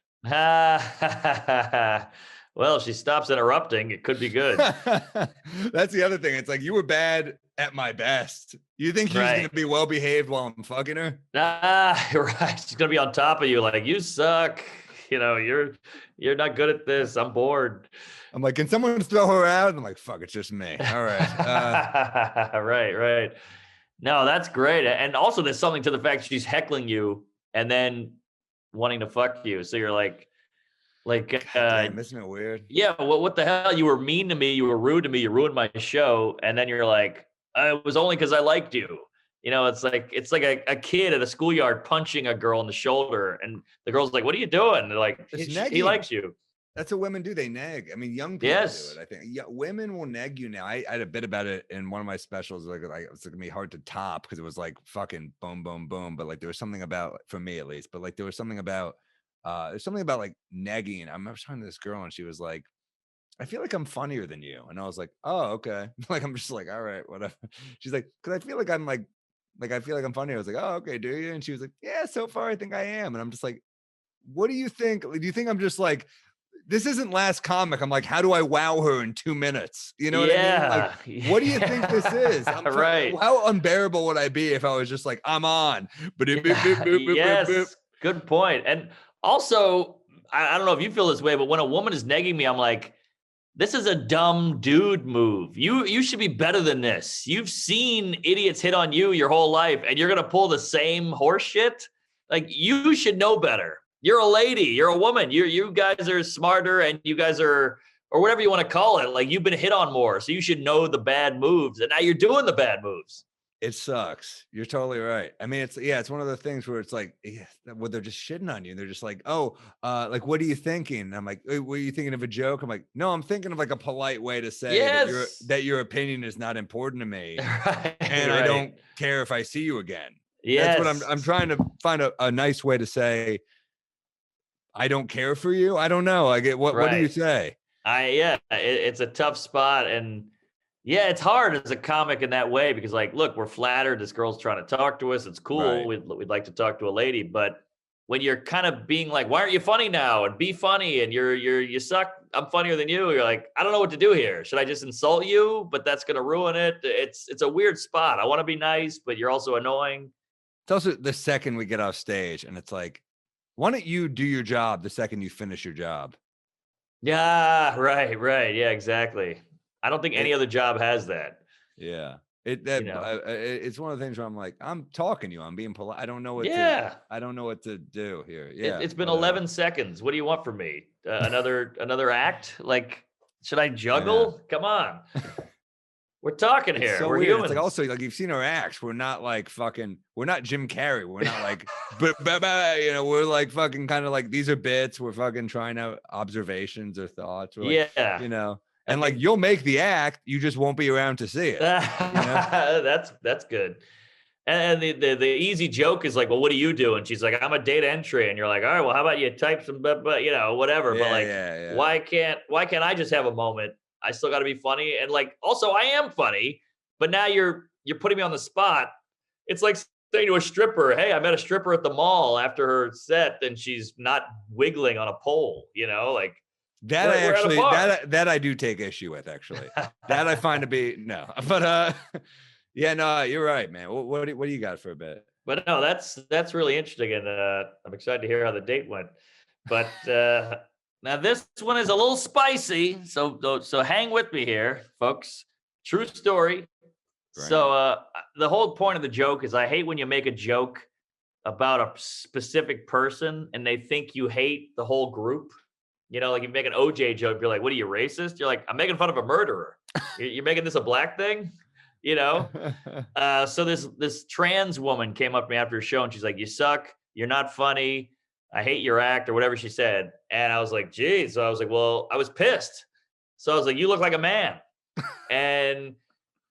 Well, she stops interrupting. It could be good. That's the other thing. It's like you were bad at my best. You think she's Right. gonna be well behaved while I'm fucking her? Right. She's gonna be on top of you, like, you suck. You're not good at this. I'm bored. I'm like, can someone throw her out? And I'm like, fuck, it's just me. All right. Right. No, that's great. And also there's something to the fact she's heckling you and then wanting to fuck you. So you're like, Damn, isn't it weird? yeah, what the hell? You were mean to me. You were rude to me. You ruined my show. And then you're like, it was only because I liked you. It's like a kid at a schoolyard punching a girl in the shoulder. And the girl's like, what are you doing? They're like, he likes you. That's what women do. They nag. I mean, young people do it. I think women will nag you now. I had a bit about it in one of my specials. Like it's gonna be hard to top because it was like fucking boom, boom, boom. But like there was something about, for me at least, but like there was something about there's something about like nagging. I remember talking to this girl and she was like, I feel like I'm funnier than you. And I was like, oh, okay. Like I'm just like, all right, whatever. She's like, because I feel like I'm like I feel like I'm funny. I was like, oh, okay, do you? And she was like, yeah, so far I think I am. And I'm just like, what do you think? Do you think I'm just like, this isn't Last Comic? I'm like, how do I wow her in 2 minutes? You know what I mean? Like, what do you think this is? Right. How unbearable would I be if I was just like, I'm on? But yes, good point. And also, I don't know if you feel this way, but when a woman is negging me, I'm like, this is a dumb dude move. You should be better than this. You've seen idiots hit on you your whole life, and you're gonna pull the same horse shit. Like, you should know better. You're a lady. You're a woman. You guys are smarter, and you guys are, or whatever you want to call it. Like, you've been hit on more, so you should know the bad moves, and now you're doing the bad moves. It sucks. You're totally right. I mean, it's one of the things where it's like, well, they're just shitting on you. They're just like, oh, like, what are you thinking? And I'm like, were you thinking of a joke? I'm like, no, I'm thinking of like a polite way to say that your opinion is not important to me. Right, and right. I don't care if I see you again. Yes. That's what I'm trying to find a nice way to say, I don't care for you. I don't know. I get what do you say? It's a tough spot. And yeah, it's hard as a comic in that way because, like, look, we're flattered. This girl's trying to talk to us. It's cool. Right. We'd like to talk to a lady. But when you're kind of being like, why aren't you funny now? And be funny. And you suck. I'm funnier than you. You're like, I don't know what to do here. Should I just insult you? But that's going to ruin it. It's a weird spot. I want to be nice, but you're also annoying. It's also the second we get off stage and it's like, why don't you do your job the second you finish your job? Yeah, right. Yeah, exactly. I don't think any other job has that. Yeah. It's one of the things where I'm like, I'm talking to you. I'm being polite. I don't know what to do here. Yeah. It's been 11 seconds. What do you want from me? Another act? Like, should I juggle? Come on. We're talking here. So we're weird. humans. It's like also like you've seen our acts. We're not like fucking. We're not Jim Carrey. We're not like, but we're like fucking kind of like these are bits. We're fucking trying out observations or thoughts. We're like, and like you'll make the act. You just won't be around to see it. That's good. And the easy joke is like, well, what do you do? And she's like, I'm a data entry. And you're like, all right, well, how about you type some, but whatever. But like, why can't I just have a moment? I still got to be funny. And like, also I am funny, but now you're putting me on the spot. It's like saying to a stripper, hey, I met a stripper at the mall after her set and she's not wiggling on a pole, like that. That I do take issue with, actually. That I find to be no, but yeah, no, you're right, man. What do you got for a bit? But no, that's really interesting. And I'm excited to hear how the date went, but Now this one is a little spicy, so hang with me here, folks. True story. So the whole point of the joke is I hate when you make a joke about a specific person and they think you hate the whole group. You know, like you make an OJ joke, you're like, "What are you, racist?" You're like, "I'm making fun of a murderer. You're making this a black thing." You know. So this trans woman came up to me after a show and she's like, "You suck. You're not funny. I hate your act," or whatever she said. And I was like, "Geez." So I was like, "Well, I was pissed." So I was like, "You look like a man." And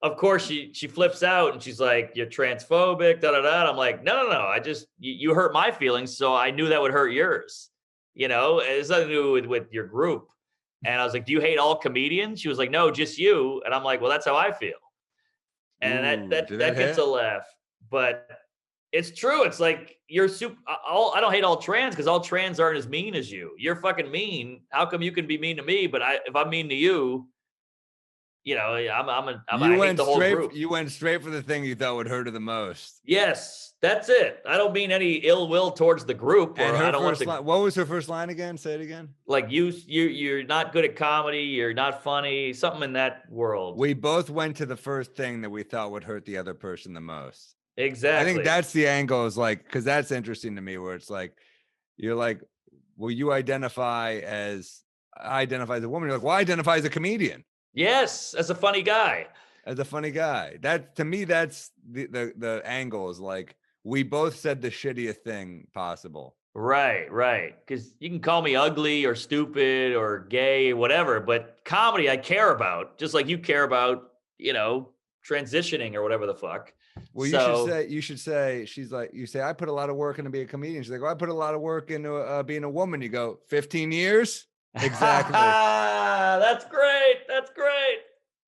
of course she flips out and she's like, "You're transphobic, da da da." And I'm like, no. I just you hurt my feelings, so I knew that would hurt yours. You know, it's nothing to do with your group. And I was like, "Do you hate all comedians?" She was like, "No, just you." And I'm like, "Well, that's how I feel." And that gets a laugh. But it's true. It's like you're super. I don't hate all trans because all trans aren't as mean as you. You're fucking mean. How come you can be mean to me, but if I'm mean to you, you know, I hate the whole group. You went straight for the thing you thought would hurt her the most. Yes, that's it. I don't mean any ill will towards the group. And her first line, what was her first line again? Say it again. Like you're not good at comedy. You're not funny. Something in that world. We both went to the first thing that we thought would hurt the other person the most. Exactly. I think that's the angle, is like, because that's interesting to me, where it's like, you're like, well, you identify as a woman. You're like, well, I identify as a comedian. Yes, as a funny guy. As a funny guy. That, to me, that's the angle, is like, we both said the shittiest thing possible. Right. Because you can call me ugly or stupid or gay or whatever, but comedy I care about, just like you care about, you know, transitioning or whatever the fuck. Well, you should say, she's like, you say, I put a lot of work into being a comedian. She's like, well, I put a lot of work into being a woman. You go, 15 years? Exactly. That's great.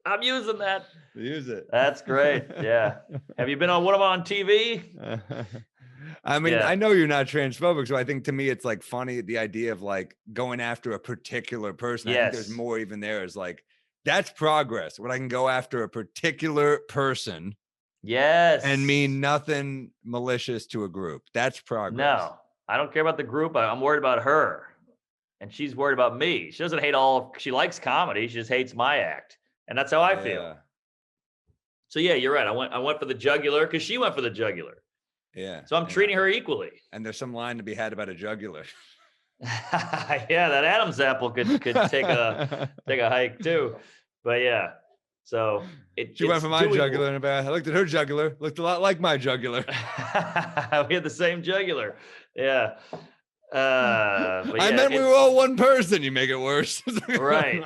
I'm using that. Use it. That's great. Yeah. Have you been on one of them on TV? I mean, I know you're not transphobic, so I think to me it's like funny, the idea of like going after a particular person. Yes. I think there's more even there, is like, that's progress. When I can go after a particular person. Yes. And mean nothing malicious to a group. That's progress. No, I don't care about the group. I'm worried about her. And she's worried about me. She doesn't hate she likes comedy. She just hates my act. And that's how I feel. So yeah, you're right. I went for the jugular because she went for the jugular. Yeah. So I'm treating her equally. And there's some line to be had about a jugular. Yeah, that Adam's apple could take a hike too. But yeah. So she went for my jugular, and I looked at her jugular, looked a lot like my jugular. We had the same jugular. Yeah. I meant we were all one person. You make it worse. Right.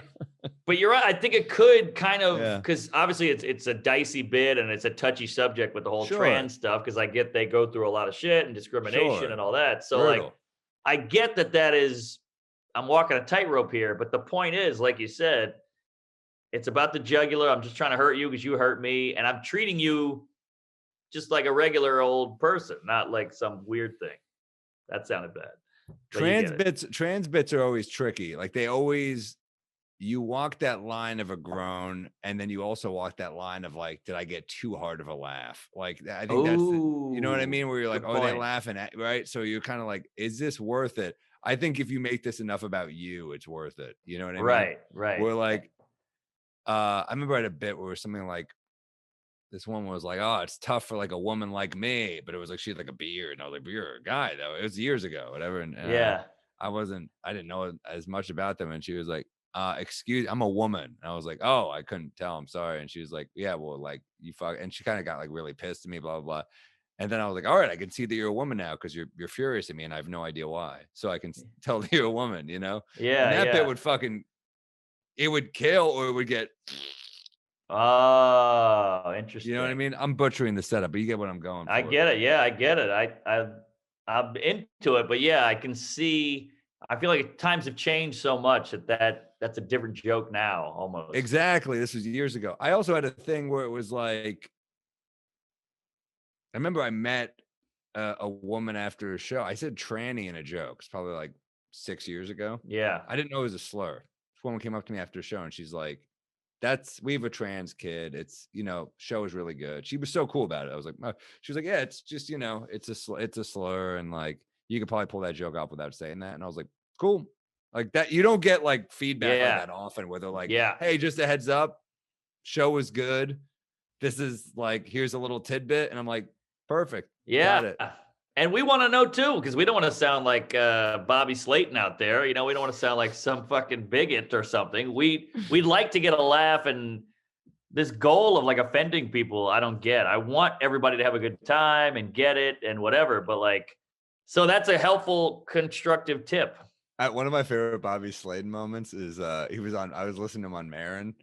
But you're right. I think it could kind of, because obviously it's a dicey bit and it's a touchy subject with the whole trans stuff, because I get they go through a lot of shit and discrimination and all that. So like, I get that is, I'm walking a tightrope here, but the point is, like you said, it's about the jugular. I'm just trying to hurt you because you hurt me. And I'm treating you just like a regular old person, not like some weird thing. That sounded bad. Trans bits are always tricky. Like you walk that line of a groan, and then you also walk that line of like, did I get too hard of a laugh? Like, I think you know what I mean? Where you're like, they're laughing at, right? So you're kind of like, is this worth it? I think if you make this enough about you, it's worth it. You know what I mean? Right. We're like, I remember I had a bit where it was something like, this one was like, oh, it's tough for like a woman like me, but it was like, she had like a beard, and I was like, but you're a guy though. It was years ago, whatever. And I didn't know as much about them. And she was like, I'm a woman. And I was like, oh, I couldn't tell. I'm sorry. And she was like, yeah, well, like you fuck. And she kind of got like really pissed at me, blah, blah, blah. And then I was like, all right, I can see that you're a woman now, because you're furious at me and I have no idea why. So I can tell that you're a woman, you know? Yeah. And that bit would it would kill, or it would get. Oh, interesting. You know what I mean? I'm butchering the setup, but you get what I'm going for. I get it. Yeah, I get it. I'm into it, but yeah, I can see. I feel like times have changed so much that's a different joke now, almost. Exactly. This was years ago. I also had a thing where it was like, I remember I met a woman after a show. I said tranny in a joke. It's probably like 6 years ago. Yeah. I didn't know it was a slur. This woman came up to me after a show and she's like, we have a trans kid. It's, show is really good. She was so cool about it. I was like, oh. She was like, yeah, it's just, it's a slur. And like, you could probably pull that joke off without saying that. And I was like, cool. Like that, you don't get like feedback like that often where they're like, hey, just a heads up, show was good. This is like, here's a little tidbit. And I'm like, perfect. Got it. And we want to know too, because we don't want to sound like Bobby Slayton out there. You know, we don't want to sound like some fucking bigot or something. We'd like to get a laugh, and this goal of like offending people, I don't get. I want everybody to have a good time and get it and whatever. But like, so that's a helpful, constructive tip. One of my favorite Bobby Slayton moments is I was listening to him on Marin,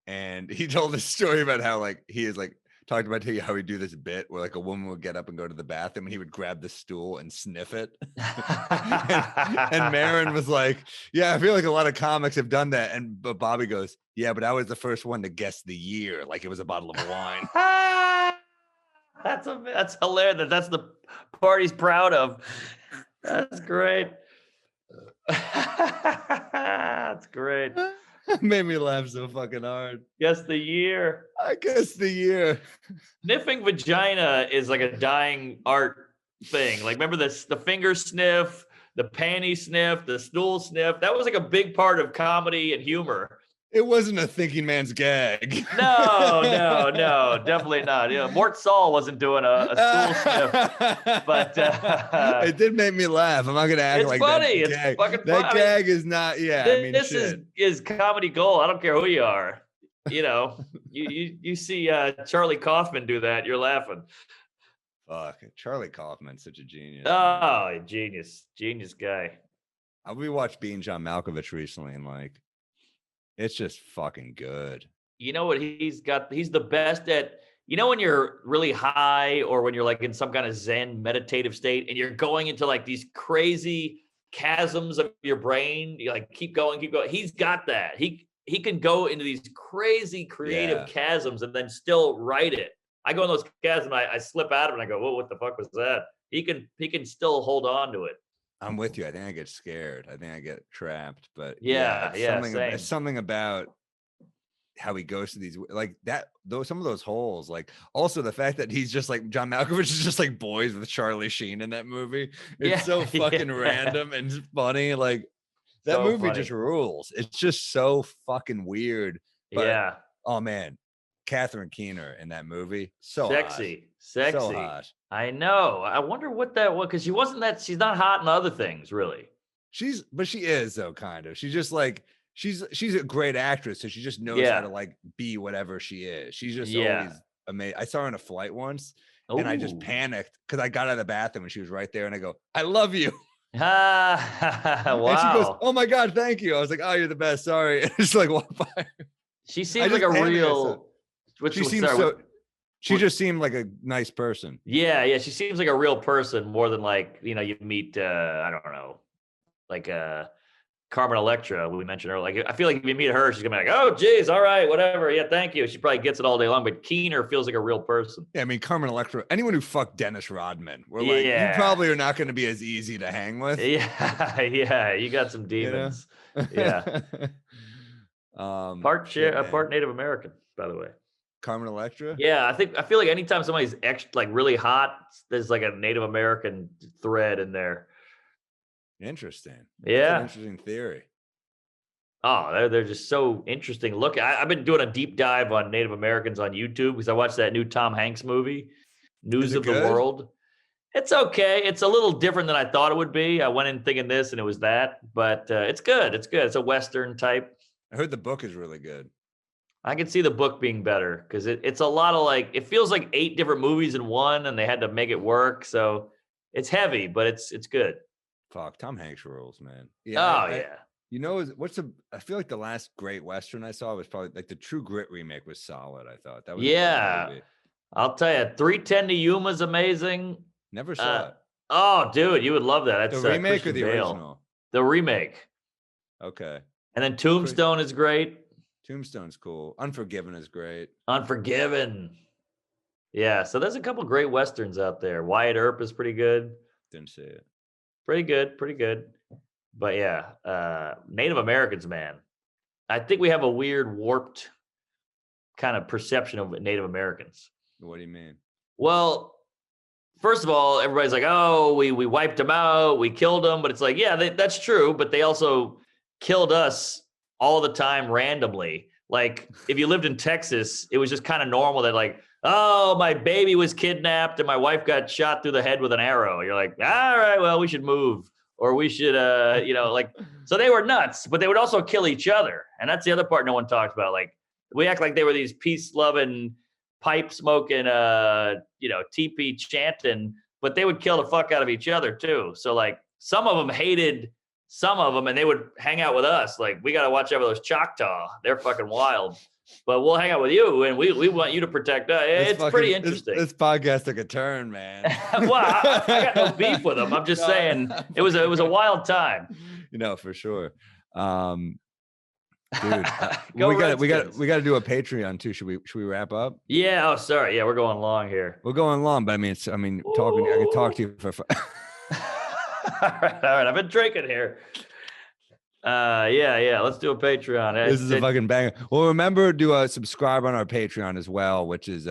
and he told this story about how like he is like talked about how he'd do this bit where like a woman would get up and go to the bathroom and he would grab the stool and sniff it. and Marin was like, yeah, I feel like a lot of comics have done that. But Bobby goes, yeah, but I was the first one to guess the year, like it was a bottle of wine. That's hilarious. That's the part he's proud of. That's great. That's great. Made me laugh so fucking hard. Guess the year. I guess the year. Sniffing vagina is like a dying art thing. Like, remember this, the finger sniff, the panty sniff, the stool sniff. That was like a big part of comedy and humor. It wasn't a thinking man's gag. No, definitely not. You know, Mort Saul wasn't doing a stool sniff, but it did make me laugh. I'm not gonna act like funny. That it's fucking funny. That gag is not. Yeah, this is comedy gold. I don't care who you are. You know, you see Charlie Kaufman do that, you're laughing. Fuck, Charlie Kaufman's such a genius. Oh, genius guy. I rewatched Being John Malkovich recently, and like, it's just fucking good. You know what he's got? He's the best at, you know, when you're really high or when you're like in some kind of Zen meditative state and you're going into like these crazy chasms of your brain, you like keep going. He's got that. He can go into these crazy creative chasms and then still write it. I go in those chasms, I slip out of it and I go, whoa, what the fuck was that? He can still hold on to it. I'm with you. I think I get scared. I think I get trapped. But something about how he goes to these, like that, some of those holes. Like also the fact that he's just like John Malkovich is just like boys with Charlie Sheen in that movie. It's so fucking random and funny. Like that so movie just rules. It's just so fucking weird. But, oh man, Catherine Keener in that movie, so sexy. So hot. I know. I wonder what that was, because she's not hot in other things, really. But she is though, kind of. She's just like she's a great actress, so she just knows how to like be whatever she is. She's just always amazing. I saw her on a flight once, and I just panicked because I got out of the bathroom and she was right there, and I go, "I love you." Wow. And she goes, "Oh my god, thank you." I was like, "Oh, you're the best." Sorry. And it's like, what? She seems like a real. She just seemed like a nice person. Yeah. She seems like a real person more than like, you know, you meet, I don't know, like Carmen Electra, we mentioned her. Like, I feel like if you meet her, she's gonna be like, "Oh, geez, all right, whatever. Yeah, thank you." She probably gets it all day long, but Keener feels like a real person. Yeah, I mean, Carmen Electra, anyone who fucked Dennis Rodman, we're like, you probably are not going to be as easy to hang with. Yeah, you got some demons. You know? Yeah. Part Native American, by the way. Carmen Electra? Yeah, I feel like anytime somebody's like really hot, there's like a Native American thread in there. Interesting. Yeah. That's an interesting theory. Oh, they're just so interesting. Look, I've been doing a deep dive on Native Americans on YouTube because I watched that new Tom Hanks movie, News of the World. It's okay. It's a little different than I thought it would be. I went in thinking this and it was that, but it's good. It's good. It's a Western type. I heard the book is really good. I can see the book being better because it's a lot of like, it feels like 8 different movies in one and they had to make it work. So it's heavy, but it's good. Fuck, Tom Hanks rules, man. Yeah. You know, I feel like the last great Western I saw was probably like the True Grit remake was solid. I thought that was a movie. I'll tell you, 310 to Yuma's amazing. Never saw it. Oh, dude, you would love that. That's the remake Christian or the Bale. original? The remake. Okay. And then Tombstone is great. Tombstone's cool. Unforgiven is great. Unforgiven. Yeah, so there's a couple great Westerns out there. Wyatt Earp is pretty good. Didn't see it. Pretty good. But yeah, Native Americans, man. I think we have a weird, warped kind of perception of Native Americans. What do you mean? Well, first of all, everybody's like, "Oh, we wiped them out, we killed them," but it's like, yeah, that's true. But they also killed us all the time randomly. Like if you lived in Texas, it was just kind of normal that like, oh, my baby was kidnapped and my wife got shot through the head with an arrow. You're like, all right, well, we should move, or we should, like, so they were nuts, but they would also kill each other. And that's the other part no one talks about. Like we act like they were these peace loving, pipe smoking, teepee chanting, but they would kill the fuck out of each other too. So like some of them hated some of them and they would hang out with us. Like we got to watch out for those Choctaw. They're fucking wild. But we'll hang out with you, and we want you to protect us. It's pretty interesting. This podcast took a turn, man. Well, I got no beef with them. I'm just saying it was a wild time. For sure. Dude, we got to do a Patreon too. Should we wrap up? Yeah. Oh, sorry. Yeah, we're going long here. We're going long, but I can talk to you for. All right. I've been drinking here. Yeah. Let's do a Patreon. This is a fucking banger. Well, remember to subscribe on our Patreon as well, which is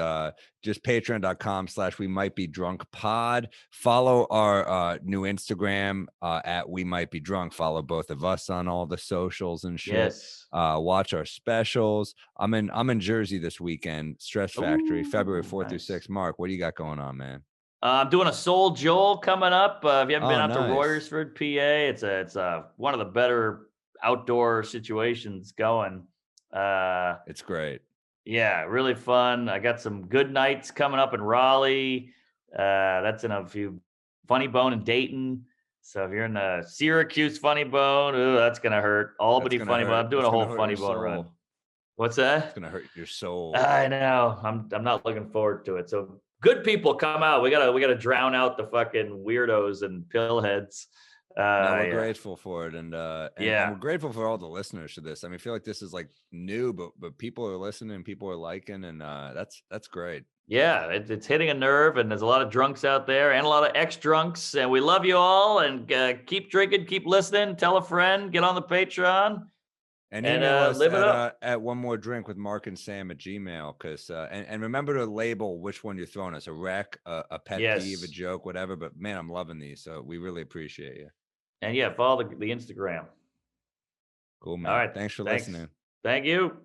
just patreon.com/WeMightBeDrunkPod. Follow our new Instagram at We Might Be Drunk. Follow both of us on all the socials and shit. Yes. Watch our specials. I'm in Jersey this weekend. Stress Factory, February 4th through 6th. Mark, what do you got going on, man? I'm doing a Soul Joel coming up. If you haven't been out nice. to Royersford, PA, it's one of the better outdoor situations going. It's great. Yeah, really fun. I got some good nights coming up in Raleigh. That's in a few. Funny Bone in Dayton. So if you're in the Syracuse Funny Bone, ooh, that's gonna hurt. Albany Funny Bone. I'm doing a whole Funny Bone run. What's that? It's gonna hurt your soul. I know. I'm not looking forward to it. So good people, come out. We gotta drown out the fucking weirdos and pillheads. We're grateful for it, and we're grateful for all the listeners to this. I feel like this is like new, but people are listening, people are liking, and that's great. Yeah, it's hitting a nerve, and there's a lot of drunks out there, and a lot of ex-drunks, and we love you all. And keep drinking, keep listening, tell a friend, get on the Patreon. And email us live it up. At One More Drink with Mark and Sam at Gmail. Because and remember to label which one you're throwing us, a wreck, a pet peeve, a joke, whatever. But man, I'm loving these, so we really appreciate you. And follow the Instagram. Cool, man. All right, thanks for listening. Thank you.